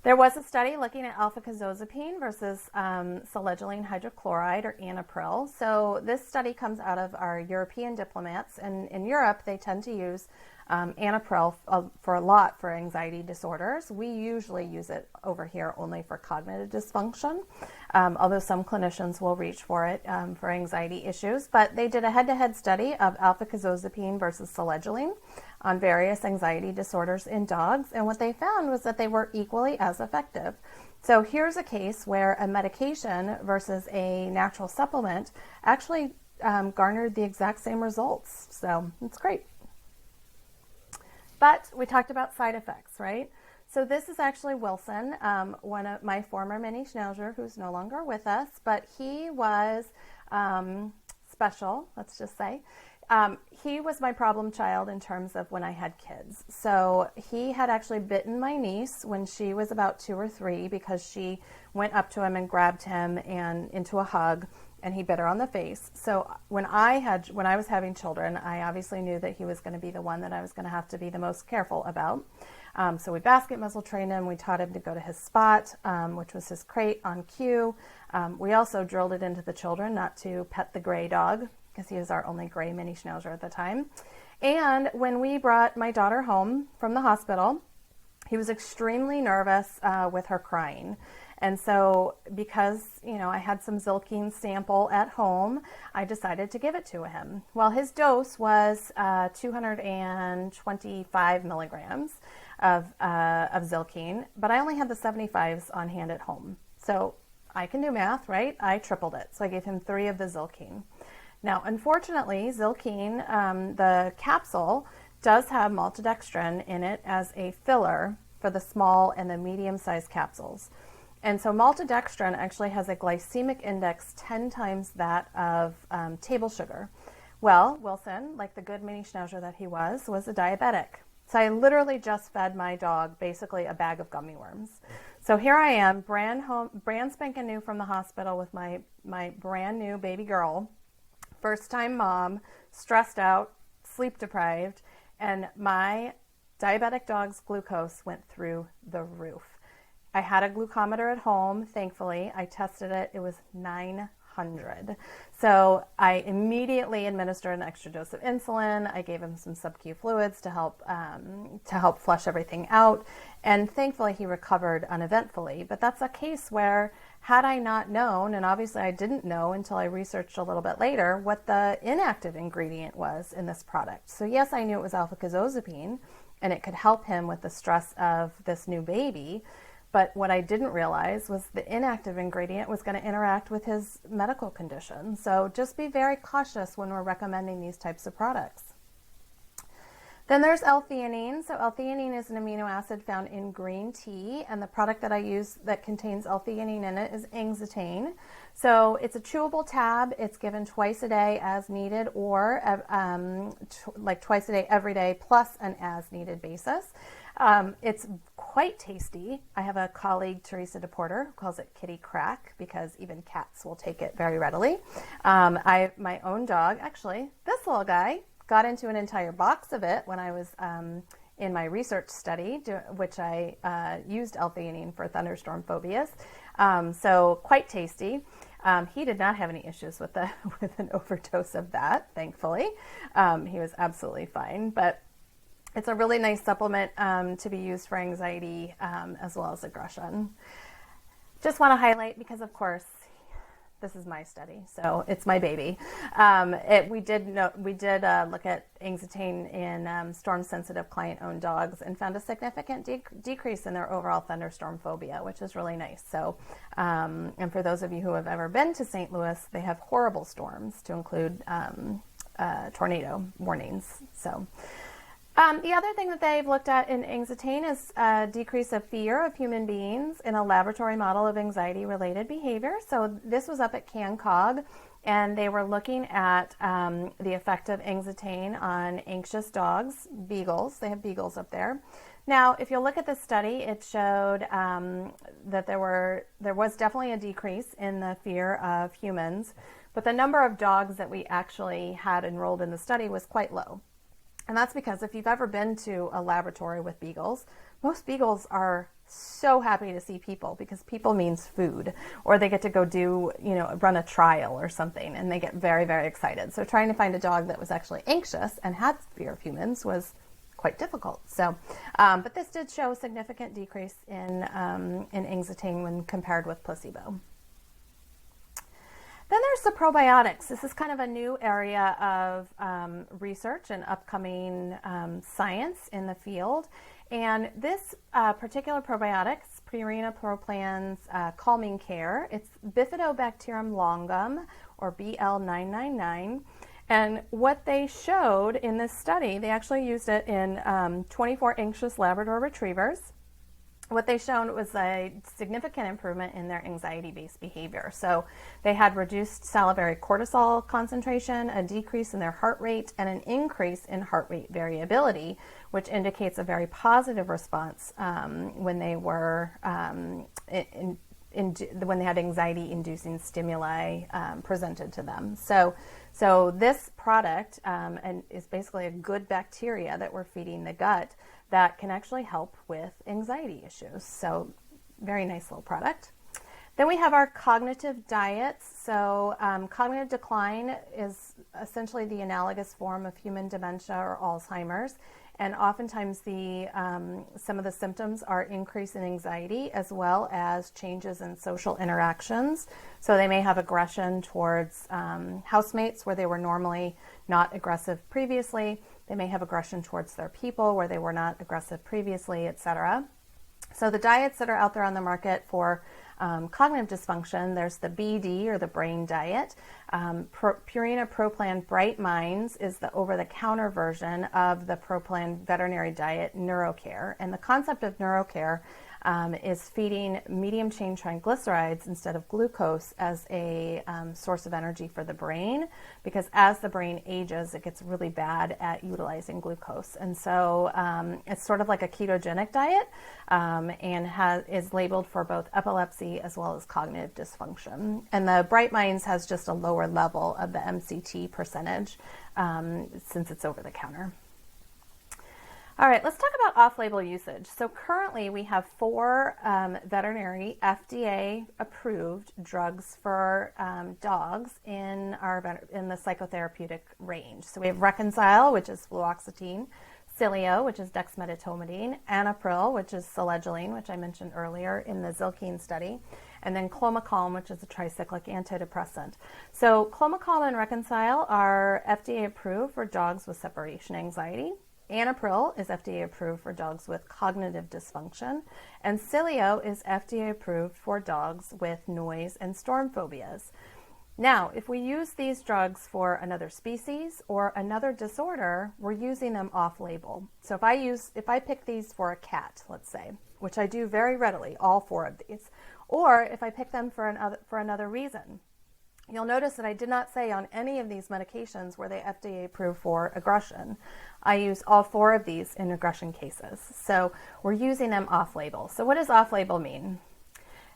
There was a study looking at alpha-casozepine versus selegiline hydrochloride, or anapril. So this study comes out of our European diplomats, and in Europe they tend to use anapril for a lot for anxiety disorders. We usually use it over here only for cognitive dysfunction, although some clinicians will reach for it for anxiety issues. But they did a head-to-head study of alpha-casozepine versus selegiline on various anxiety disorders in dogs, and what they found was that they were equally as effective. So here's a case where a medication versus a natural supplement actually garnered the exact same results. So it's great. But we talked about side effects, right? So this is actually Wilson, one of my former mini Schnauzer, who's no longer with us, but he was special, let's just say. He was my problem child in terms of when I had kids. So he had actually bitten my niece when she was about 2 or 3 because she went up to him and grabbed him and into a hug, and he bit her on the face. So when I was having children, I obviously knew that he was going to be the one that I was going to have to be the most careful about. So we basket muzzle trained him. We taught him to go to his spot, which was his crate on cue. We also drilled it into the children not to pet the gray dog, because he was our only gray mini Schnauzer at the time. And when we brought my daughter home from the hospital, he was extremely nervous with her crying. And so because, I had some Zylkene sample at home, I decided to give it to him. Well, his dose was 225 milligrams of Zylkene, but I only had the 75s on hand at home. So I can do math, right? I tripled it. So I gave him 3 of the Zylkene. Now, unfortunately, Zylkene, the capsule, does have maltodextrin in it as a filler for the small and the medium-sized capsules. And so maltodextrin actually has a glycemic index 10 times that of table sugar. Well, Wilson, like the good mini schnauzer that he was a diabetic. So I literally just fed my dog basically a bag of gummy worms. So here I am, brand spanking new from the hospital with my brand new baby girl, first time mom, stressed out, sleep deprived, and my diabetic dog's glucose went through the roof. I had a glucometer at home, thankfully. I tested it. It was 900. So I immediately administered an extra dose of insulin. I gave him some sub-Q fluids to help flush everything out. And thankfully he recovered uneventfully. But that's a case where had I not known, and obviously I didn't know until I researched a little bit later, what the inactive ingredient was in this product. So yes, I knew it was alpha-casozepine and it could help him with the stress of this new baby. But what I didn't realize was the inactive ingredient was going to interact with his medical condition. So just be very cautious when we're recommending these types of products. Then there's L-theanine. So L-theanine is an amino acid found in green tea, and the product that I use that contains L-theanine in it is Exetane. So it's a chewable tab. It's given twice a day as needed, or like twice a day every day plus an as needed basis. It's quite tasty. I have a colleague, Teresa DePorter, who calls it kitty crack because even cats will take it very readily. My own dog, actually, this little guy, got into an entire box of it when I was in my research study, which I used L-theanine for thunderstorm phobias. So quite tasty. He did not have any issues with an overdose of that, thankfully. He was absolutely fine. But it's a really nice supplement to be used for anxiety as well as aggression. Just want to highlight, because of course, this is my study, so it's my baby. We did look at Exetane in storm-sensitive client-owned dogs and found a significant decrease in their overall thunderstorm phobia, which is really nice. So, and for those of you who have ever been to St. Louis, they have horrible storms, to include tornado warnings. So. The other thing that they've looked at in Exetane is a decrease of fear of human beings in a laboratory model of anxiety-related behavior. So this was up at CanCog, and they were looking at the effect of Exetane on anxious dogs, beagles. They have beagles up there. Now, if you look at the study, it showed that there was definitely a decrease in the fear of humans, but the number of dogs that we actually had enrolled in the study was quite low. And that's because if you've ever been to a laboratory with beagles, most beagles are so happy to see people, because people means food, or they get to go run a trial or something, and they get very, very excited. So trying to find a dog that was actually anxious and had fear of humans was quite difficult. So, but this did show a significant decrease in Exetane when compared with placebo. Then there's the probiotics. This is kind of a new area of research and upcoming science in the field. And this particular probiotics, Purina Pro Plan's Calming Care, it's Bifidobacterium longum, or BL999. And what they showed in this study, they actually used it in 24 anxious Labrador retrievers. What they showed was a significant improvement in their anxiety-based behavior. So they had reduced salivary cortisol concentration, a decrease in their heart rate, and an increase in heart rate variability, which indicates a very positive response when they were when they had anxiety-inducing stimuli presented to them. So this product is basically a good bacteria that we're feeding the gut that can actually help with anxiety issues. So very nice little product. Then we have our cognitive diets. So cognitive decline is essentially the analogous form of human dementia or Alzheimer's. And oftentimes some of the symptoms are increase in anxiety as well as changes in social interactions. So they may have aggression towards housemates where they were normally not aggressive previously. They may have aggression towards their people where they were not aggressive previously, etc. So the diets that are out there on the market for cognitive dysfunction, there's the BD or the brain diet. Purina ProPlan Bright Minds is the over-the-counter version of the ProPlan veterinary diet NeuroCare. And the concept of NeuroCare is feeding medium chain triglycerides instead of glucose as a source of energy for the brain, because as the brain ages, it gets really bad at utilizing glucose. And so it's sort of like a ketogenic diet, and is labeled for both epilepsy as well as cognitive dysfunction. And the Bright Minds has just a lower level of the MCT percentage since it's over the counter. All right, let's talk about off-label usage. So currently we have 4 veterinary FDA-approved drugs for dogs in the psychotherapeutic range. So we have Reconcile, which is fluoxetine, Cilio, which is dexmedetomidine, Anapril, which is selegiline, which I mentioned earlier in the Zilkene study, and then Clomicalm, which is a tricyclic antidepressant. So Clomicalm and Reconcile are FDA-approved for dogs with separation anxiety. Anapril is FDA approved for dogs with cognitive dysfunction, and Cilio is FDA approved for dogs with noise and storm phobias. Now, if we use these drugs for another species or another disorder, we're using them off-label. So if I pick these for a cat, let's say, which I do very readily, all 4 of these, or if I pick them for another reason, you'll notice that I did not say on any of these medications were they FDA approved for aggression. I use all 4 of these in aggression cases. So we're using them off-label. So what does off-label mean?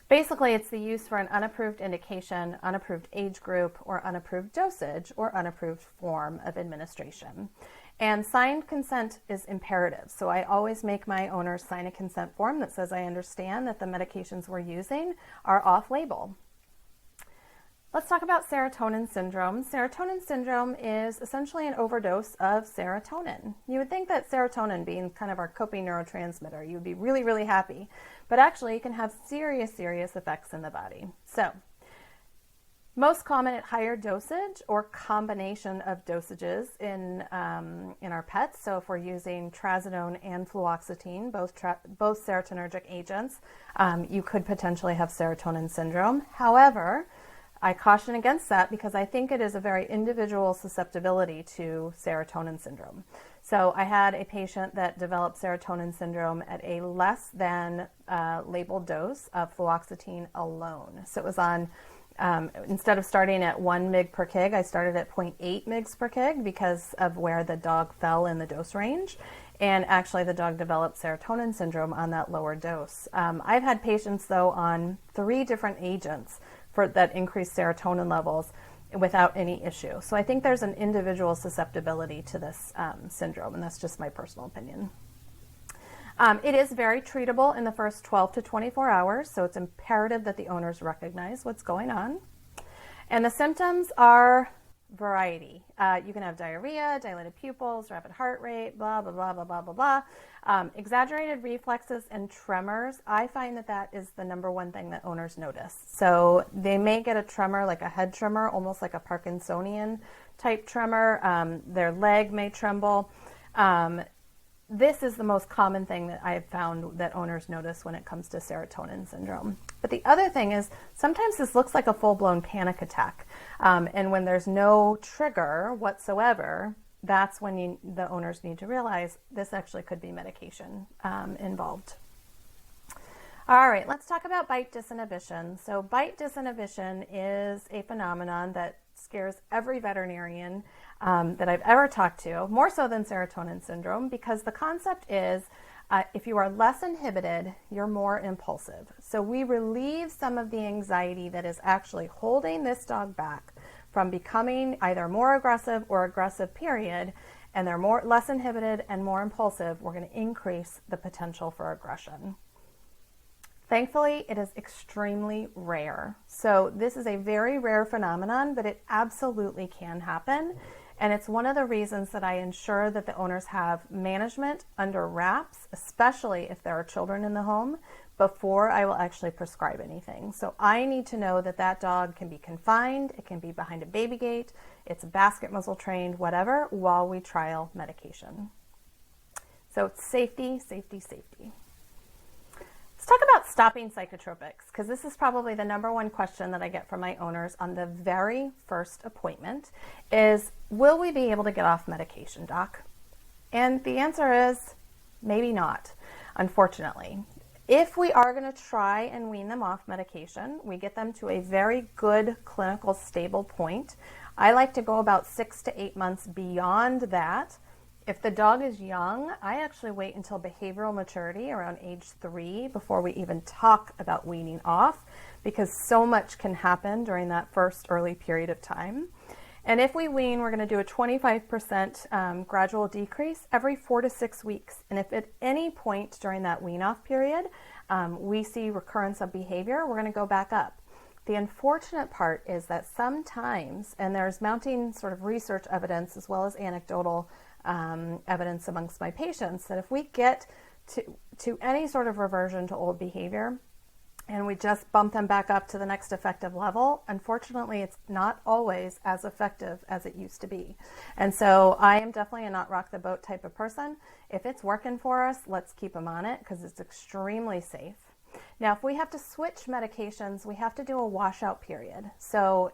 Basically, it's the use for an unapproved indication, unapproved age group, or unapproved dosage, or unapproved form of administration. And signed consent is imperative. So I always make my owners sign a consent form that says I understand that the medications we're using are off-label. Let's talk about serotonin syndrome. Serotonin syndrome is essentially an overdose of serotonin. You would think that serotonin, being kind of our coping neurotransmitter, you would be really, really happy. But actually, it can have serious, serious effects in the body. So, most common at higher dosage or combination of dosages in our pets. So if we're using trazodone and fluoxetine, both serotonergic agents, you could potentially have serotonin syndrome. However, I caution against that because I think it is a very individual susceptibility to serotonin syndrome. So I had a patient that developed serotonin syndrome at a less than labeled dose of fluoxetine alone. So it was on, instead of starting at 1 mg per kg, I started at 0.8 mg per kg because of where the dog fell in the dose range. And actually the dog developed serotonin syndrome on that lower dose. I've had patients though on 3 different agents that increase serotonin levels without any issue. So I think there's an individual susceptibility to this syndrome, and that's just my personal opinion. It is very treatable in the first 12 to 24 hours, so it's imperative that the owners recognize what's going on. And the symptoms are variety. You can have diarrhea, dilated pupils, rapid heart rate, blah, blah, blah, blah, blah, blah, blah. Exaggerated reflexes and tremors. I find that is the number one thing that owners notice. So they may get a tremor, like a head tremor, almost like a Parkinsonian type tremor. Their leg may tremble. This is the most common thing that I've found that owners notice when it comes to serotonin syndrome. But the other thing is sometimes this looks like a full-blown panic attack. And when there's no trigger whatsoever, that's when the owners need to realize this actually could be medication involved. All right, let's talk about bite disinhibition. So bite disinhibition is a phenomenon that scares every veterinarian that I've ever talked to, more so than serotonin syndrome, because the concept is if you are less inhibited, you're more impulsive. So we relieve some of the anxiety that is actually holding this dog back from becoming either more aggressive or aggressive, period, and they're less inhibited and more impulsive. We're going to increase the potential for aggression. Thankfully, it is extremely rare. So this is a very rare phenomenon, but it absolutely can happen. And it's one of the reasons that I ensure that the owners have management under wraps, especially if there are children in the home, before I will actually prescribe anything. So I need to know that that dog can be confined, it can be behind a baby gate, it's basket muzzle trained, whatever, while we trial medication. So it's safety, safety, safety. Let's talk about stopping psychotropics, because this is probably the number one question that I get from my owners on the very first appointment is, will we be able to get off medication, doc? And the answer is maybe not, unfortunately. If we are going to try and wean them off medication, we get them to a very good clinical stable point. I like to go about 6 to 8 months beyond that. If the dog is young, I actually wait until behavioral maturity around age 3 before we even talk about weaning off, because so much can happen during that first early period of time. And if we wean, we're going to do a 25% gradual decrease every 4 to 6 weeks. And if at any point during that wean off period we see recurrence of behavior, we're going to go back up. The unfortunate part is that sometimes, and there's mounting sort of research evidence as well as anecdotal evidence amongst my patients, that if we get to any sort of reversion to old behavior and we just bump them back up to the next effective level, unfortunately it's not always as effective as it used to be. And so I am definitely a not rock the boat type of person. If it's working for us, let's keep them on it because it's extremely safe. Now, if we have to switch medications, we have to do a washout period. So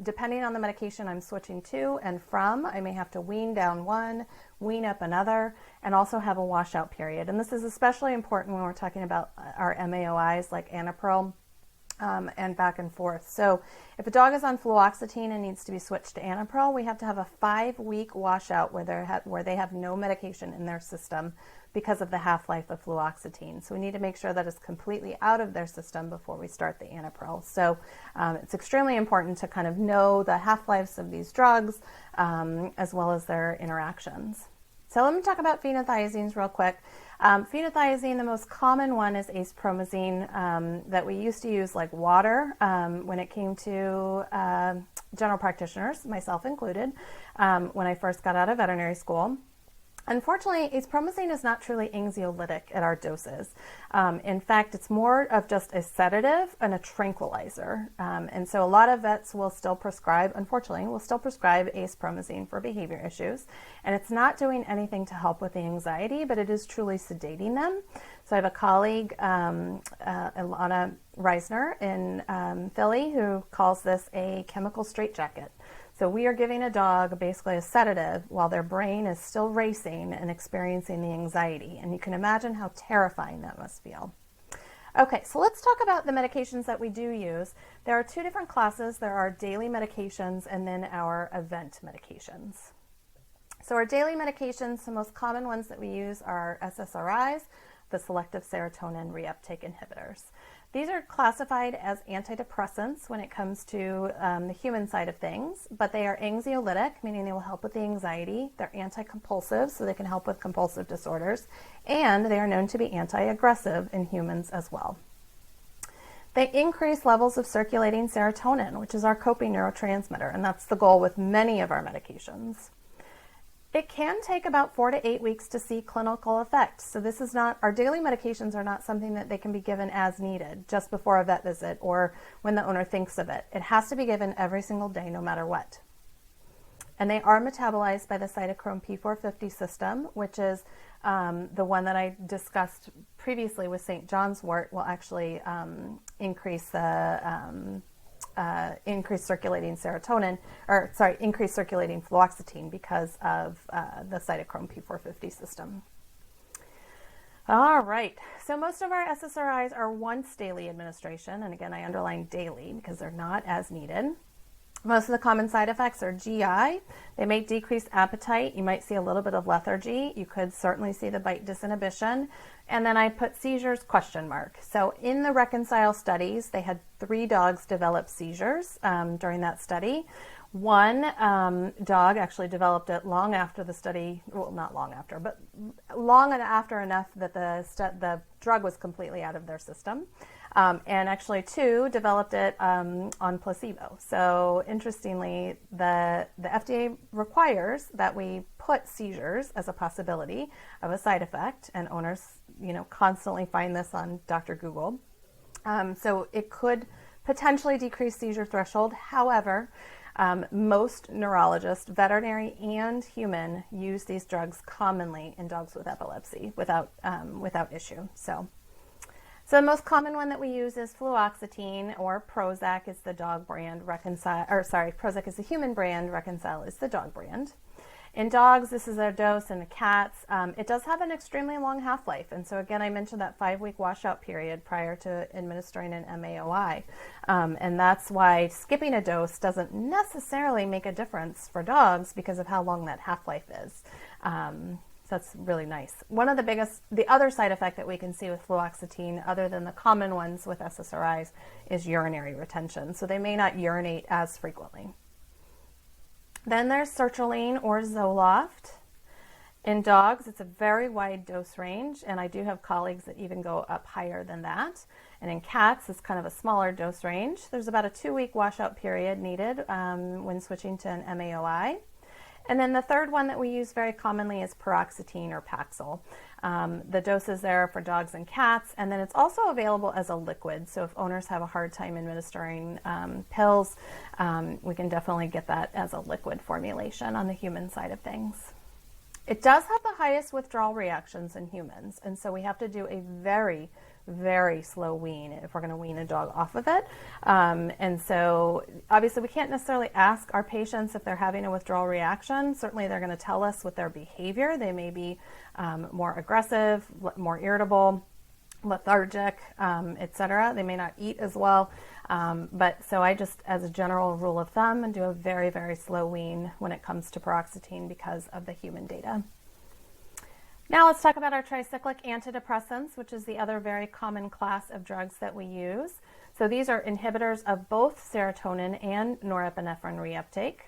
depending on the medication I'm switching to and from, I may have to wean down one, wean up another, and also have a washout period. And this is especially important when we're talking about our MAOIs like Anapril and back and forth. So if a dog is on fluoxetine and needs to be switched to Anapril, we have to have a 5-week washout where they have no medication in their system because of the half-life of fluoxetine. So we need to make sure that it's completely out of their system before we start the Anapril. So it's extremely important to kind of know the half-lives of these drugs as well as their interactions. So let me talk about phenothiazines real quick. Phenothiazine, the most common one is acepromazine that we used to use like water when it came to general practitioners, myself included, when I first got out of veterinary school. Unfortunately, acepromazine is not truly anxiolytic at our doses. In fact, it's more of just a sedative and a tranquilizer. And so a lot of vets will still prescribe, unfortunately, will still prescribe acepromazine for behavior issues. And it's not doing anything to help with the anxiety, but it is truly sedating them. So I have a colleague, Ilana Reisner in Philly, who calls this a chemical straitjacket. So we are giving a dog basically a sedative while their brain is still racing and experiencing the anxiety. And you can imagine how terrifying that must feel. Okay, so let's talk about the medications that we do use. There are 2 different classes. There are daily medications and then our event medications. So our daily medications, the most common ones that we use are SSRIs, the selective serotonin reuptake inhibitors. These are classified as antidepressants when it comes to the human side of things, but they are anxiolytic, meaning they will help with the anxiety. They're anticompulsive, so they can help with compulsive disorders, and they are known to be anti-aggressive in humans as well. They increase levels of circulating serotonin, which is our coping neurotransmitter, and that's the goal with many of our medications. It can take about 4 to 8 weeks to see clinical effects. So this is not, our daily medications are not something that they can be given as needed, just before a vet visit or when the owner thinks of it. It has to be given every single day, no matter what. And they are metabolized by the cytochrome P450 system, which is the one that I discussed previously with St. John's wort will actually increase the increased circulating serotonin, or sorry, increased circulating fluoxetine because of the cytochrome P450 system. All right, so most of our SSRIs are once daily administration, and again, I underline daily because they're not as needed. Most of the common side effects are GI. They may decrease appetite. You might see a little bit of lethargy. You could certainly see the bite disinhibition. And then I put seizures ? So in the Reconcile studies, they had 3 dogs develop seizures during that study. One dog actually developed it long after the study, well, not long after, but long after enough that the drug was completely out of their system. And actually 2 developed it on placebo. So interestingly, the FDA requires that we put seizures as a possibility of a side effect, and owners, constantly find this on Dr. Google. So it could potentially decrease seizure threshold. However, most neurologists, veterinary and human, use these drugs commonly in dogs with epilepsy without issue. So So the most common one that we use is fluoxetine, or Prozac is the dog brand, Prozac is the human brand, Reconcile is the dog brand. In dogs, this is our dose, and in cats, it does have an extremely long half-life. And so again, I mentioned that 5-week washout period prior to administering an MAOI. And that's why skipping a dose doesn't necessarily make a difference for dogs because of how long that half-life is. So that's really nice. The other side effect that we can see with fluoxetine, other than the common ones with SSRIs, is urinary retention. So they may not urinate as frequently. Then there's sertraline or Zoloft. In dogs, it's a very wide dose range, and I do have colleagues that even go up higher than that. And in cats, it's kind of a smaller dose range. There's about a 2-week washout period needed when switching to an MAOI. And then the third one that we use very commonly is paroxetine or Paxil. The doses there for dogs and cats, and then it's also available as a liquid. So if owners have a hard time administering pills, we can definitely get that as a liquid formulation on the human side of things. It does have the highest withdrawal reactions in humans, and so we have to do a very, very slow wean if we're going to wean a dog off of it. And so obviously we can't necessarily ask our patients if they're having a withdrawal reaction. Certainly they're going to tell us with their behavior. They may be more aggressive, more irritable, lethargic, etc. They may not eat as well. But so I just, as a general rule of thumb, do a very, very slow wean when it comes to paroxetine because of the human data. Now let's talk about our tricyclic antidepressants, which is the other very common class of drugs that we use. So these are inhibitors of both serotonin and norepinephrine reuptake.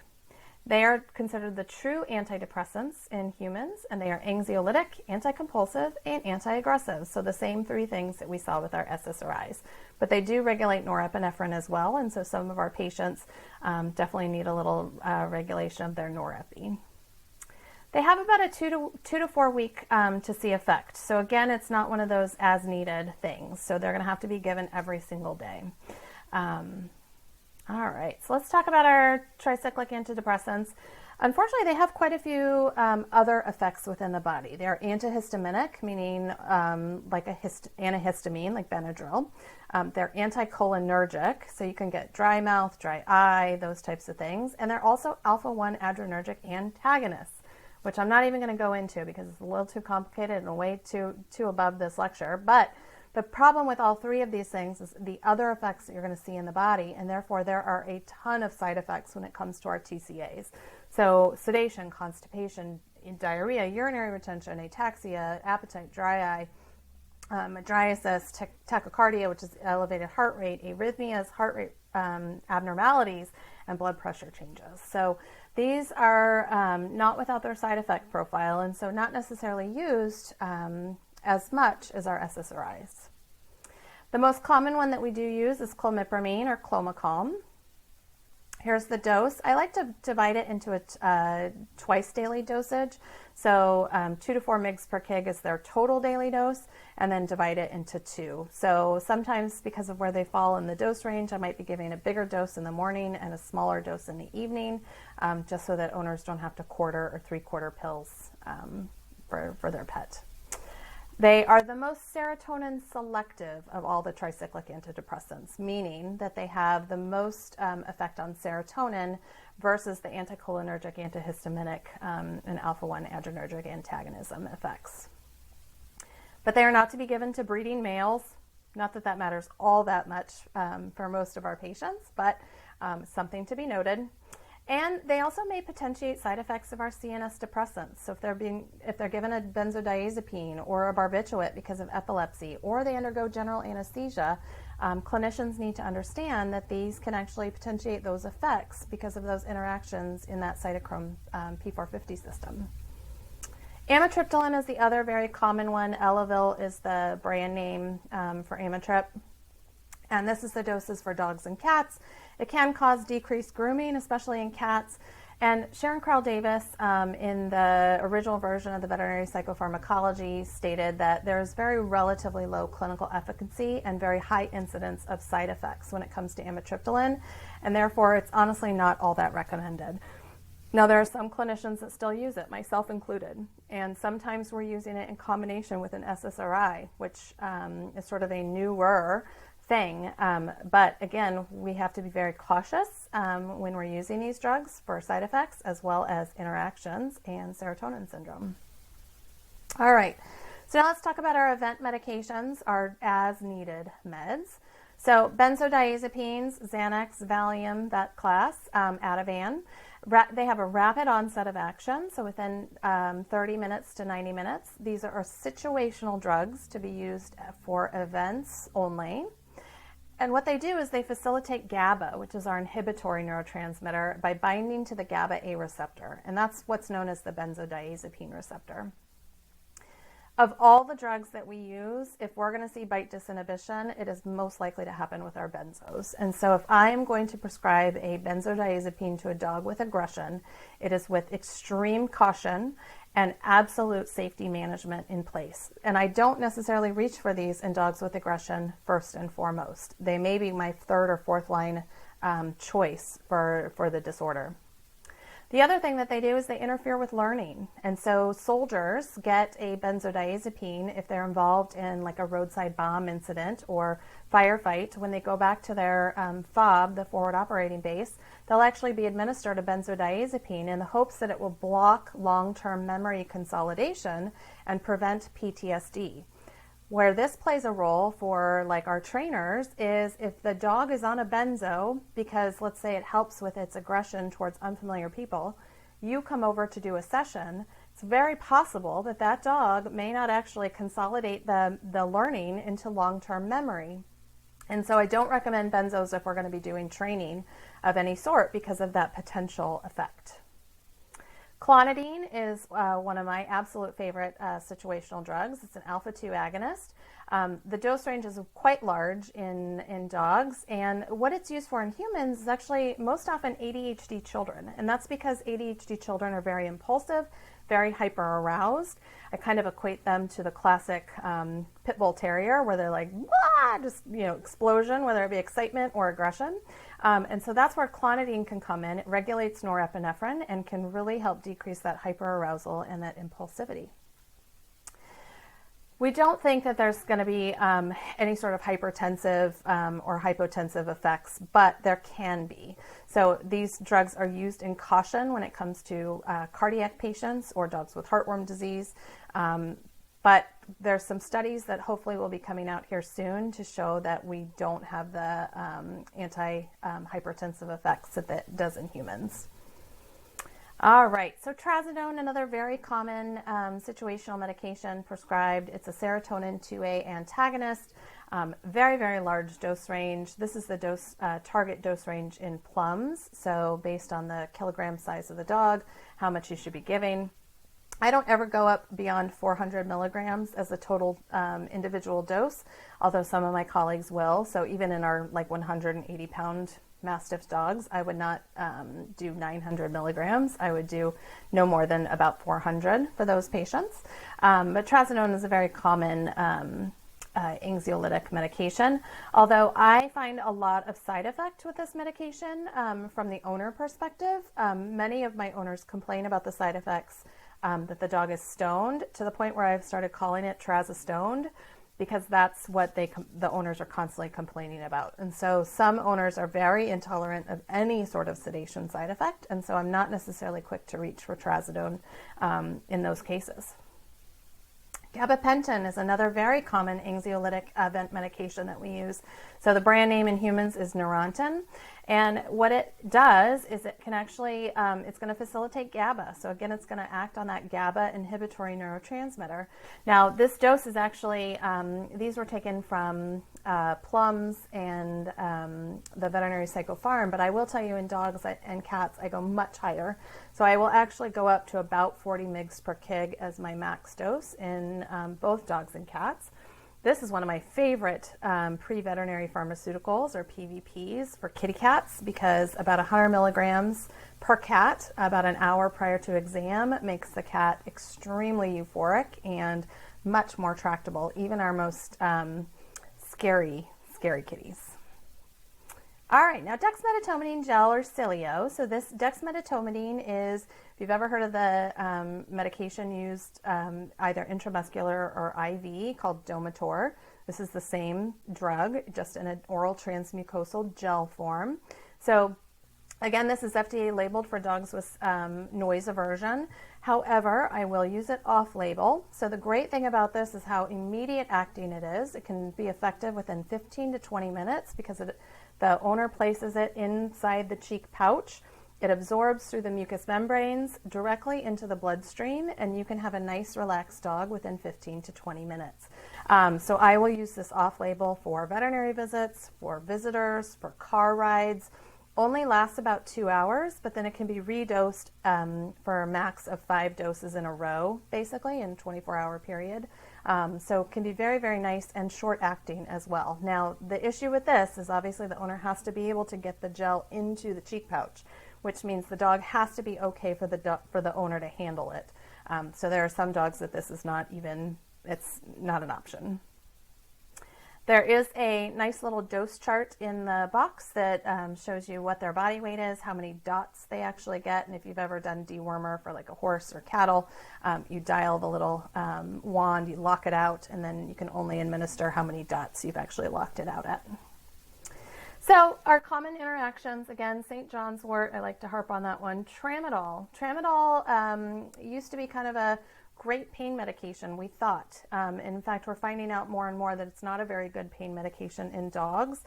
They are considered the true antidepressants in humans, and they are anxiolytic, anticompulsive, and anti-aggressive. So the same 3 things that we saw with our SSRIs. But they do regulate norepinephrine as well, and so some of our patients definitely need a little regulation of their norepi. They have about a 2 to 4 week to see effect. So again, it's not one of those as needed things. So they're going to have to be given every single day. All right, so let's talk about our tricyclic antidepressants. Unfortunately, they have quite a few other effects within the body. They're antihistaminic, meaning like antihistamine, like Benadryl. They're anticholinergic, so you can get dry mouth, dry eye, those types of things. And they're also alpha-1 adrenergic antagonists, which I'm not even going to go into because it's a little too complicated and way too above this lecture. But the problem with all 3 of these things is the other effects that you're going to see in the body, and therefore there are a ton of side effects when it comes to our TCAs. So sedation, constipation, diarrhea, urinary retention, ataxia, appetite, dry eye, mydriasis, tachycardia, which is elevated heart rate, arrhythmias, heart rate abnormalities, and blood pressure changes. So these are not without their side effect profile, and so not necessarily used as much as our SSRIs. The most common one that we do use is clomipramine or Clomicalm. Here's the dose. I like to divide it into a twice daily dosage. So 2 to 4 mg per kg is their total daily dose, and then divide it into 2. So sometimes because of where they fall in the dose range, I might be giving a bigger dose in the morning and a smaller dose in the evening, just so that owners don't have to quarter or 3/4 pills for their pet. They are the most serotonin selective of all the tricyclic antidepressants, meaning that they have the most effect on serotonin versus the anticholinergic, antihistaminic, and alpha-1 adrenergic antagonism effects. But they are not to be given to breeding males. Not that that matters all that much for most of our patients, but something to be noted. And they also may potentiate side effects of our CNS depressants. So if they're given a benzodiazepine or a barbiturate because of epilepsy, or they undergo general anesthesia, clinicians need to understand that these can actually potentiate those effects because of those interactions in that cytochrome P450 system. Amitriptyline is the other very common one. Elavil is the brand name for Amitrip. And this is the doses for dogs and cats. It can cause decreased grooming, especially in cats. And Sharon Crowell Davis, in the original version of the Veterinary Psychopharmacology, stated that there's very relatively low clinical efficacy and very high incidence of side effects when it comes to amitriptyline, and therefore it's honestly not all that recommended. Now, there are some clinicians that still use it, myself included, and sometimes we're using it in combination with an SSRI, which is sort of a newer thing. But again, we have to be very cautious when we're using these drugs for side effects as well as interactions and serotonin syndrome. All right, so now let's talk about our event medications, our as-needed meds. So benzodiazepines, Xanax, Valium, that class, Ativan, they have a rapid onset of action, so within 30 minutes to 90 minutes. These are situational drugs to be used for events only. And what they do is they facilitate GABA, which is our inhibitory neurotransmitter, by binding to the GABA A receptor, and that's what's known as the benzodiazepine receptor. Of all the drugs that we use, if we're going to see bite disinhibition, it is most likely to happen with our benzos. And so if I am going to prescribe a benzodiazepine to a dog with aggression, it is with extreme caution and absolute safety management in place. And I don't necessarily reach for these in dogs with aggression first and foremost. They may be my third or fourth line choice for the disorder. The other thing that they do is they interfere with learning. And so soldiers get a benzodiazepine if they're involved in like a roadside bomb incident or firefight. When they go back to their FOB, the forward operating base, they'll actually be administered a benzodiazepine in the hopes that it will block long-term memory consolidation and prevent PTSD. Where this plays a role for like our trainers is if the dog is on a benzo because let's say it helps with its aggression towards unfamiliar people, you come over to do a session, it's very possible that that dog may not actually consolidate the learning into long-term memory. And so I don't recommend benzos if we're going to be doing training of any sort because of that potential effect. Clonidine is one of my absolute favorite situational drugs. It's an alpha-2 agonist. The dose range is quite large in dogs, and what it's used for in humans is actually most often ADHD children, and that's because ADHD children are very impulsive, very hyper-aroused. I kind of equate them to the classic pit bull terrier where they're like, wah, just, explosion, whether it be excitement or aggression. And so that's where clonidine can come in. It regulates norepinephrine and can really help decrease that hyperarousal and that impulsivity. We don't think that there's going to be any sort of hypertensive or hypotensive effects, but there can be. So these drugs are used in caution when it comes to cardiac patients or dogs with heartworm disease. But there's some studies that hopefully will be coming out here soon to show that we don't have the anti-hypertensive effects that it does in humans. All right, so trazodone, another very common situational medication prescribed. It's a serotonin 2A antagonist, very, very large dose range. This is the target dose range in plums, so based on the kilogram size of the dog, how much you should be giving. I don't ever go up beyond 400 milligrams as a total individual dose, although some of my colleagues will. So even in our 180-pound Mastiff dogs, I would not do 900 milligrams. I would do no more than about 400 for those patients. But trazodone is a very common anxiolytic medication, although I find a lot of side effect with this medication from the owner perspective. Many of my owners complain about the side effects that the dog is stoned, to the point where I've started calling it trazostoned, because that's what the owners are constantly complaining about. And so some owners are very intolerant of any sort of sedation side effect, and so I'm not necessarily quick to reach for trazodone in those cases. Gabapentin is another very common anxiolytic event medication that we use. So the brand name in humans is Neurontin. And what it does is it can actually, it's going to facilitate GABA. So again, it's going to act on that GABA inhibitory neurotransmitter. Now, this dose is actually, these were taken from plums and the veterinary psychopharm, but I will tell you in dogs and cats, I go much higher. So I will actually go up to about 40 mg per kg as my max dose in both dogs and cats. This is one of my favorite pre-veterinary pharmaceuticals, or PVPs, for kitty cats, because about 100 milligrams per cat about an hour prior to exam makes the cat extremely euphoric and much more tractable, even our most scary kitties. All right, now dexmedetomidine gel or Cilio. So this dexmedetomidine is, if you've ever heard of the medication used either intramuscular or IV called Domator, this is the same drug, just in an oral transmucosal gel form. So again, this is FDA labeled for dogs with noise aversion. However, I will use it off-label. So the great thing about this is how immediate acting it is. It can be effective within 15 to 20 minutes because the owner places it inside the cheek pouch. It absorbs through the mucous membranes directly into the bloodstream, and you can have a nice, relaxed dog within 15 to 20 minutes. So I will use this off-label for veterinary visits, for visitors, for car rides. Only lasts about 2 hours, but then it can be redosed for a max of 5 doses in a row, basically, in a 24-hour period. So it can be very, very nice and short-acting as well. Now, the issue with this is obviously the owner has to be able to get the gel into the cheek pouch, which means the dog has to be okay for the owner to handle it. So there are some dogs that this is not even, it's not an option. There is a nice little dose chart in the box that shows you what their body weight is, how many dots they actually get, and if you've ever done dewormer for like a horse or cattle, you dial the little wand, you lock it out, and then you can only administer how many dots you've actually locked it out at. So our common interactions, again, St. John's wort, I like to harp on that one. Tramadol. Tramadol used to be kind of a great pain medication, we thought. In fact, we're finding out more and more that it's not a very good pain medication in dogs.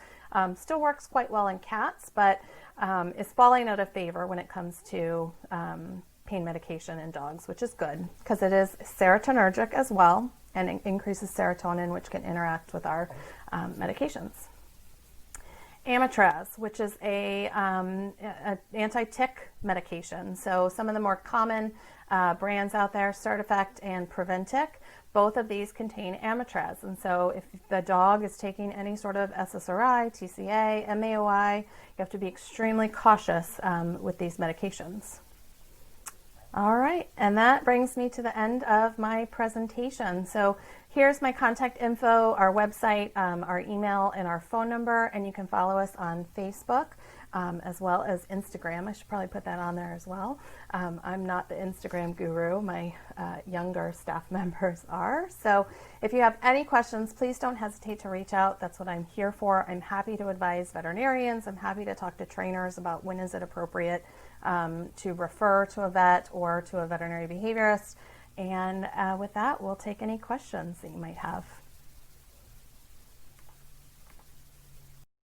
Still works quite well in cats, but is falling out of favor when it comes to pain medication in dogs, which is good because it is serotonergic as well and it increases serotonin, which can interact with our medications. Amitraz, which is a anti-tick medication. So some of the more common brands out there, Certifect and Preventic, both of these contain Amitraz. And so if the dog is taking any sort of SSRI, TCA, MAOI, you have to be extremely cautious with these medications. All right, and that brings me to the end of my presentation. So here's my contact info, our website, our email, and our phone number, and you can follow us on Facebook as well as Instagram. I should probably put that on there as well. I'm not the Instagram guru. My younger staff members are. So if you have any questions, please don't hesitate to reach out. That's what I'm here for. I'm happy to advise veterinarians. I'm happy to talk to trainers about when is it appropriate to refer to a vet or to a veterinary behaviorist. And with that, we'll take any questions that you might have.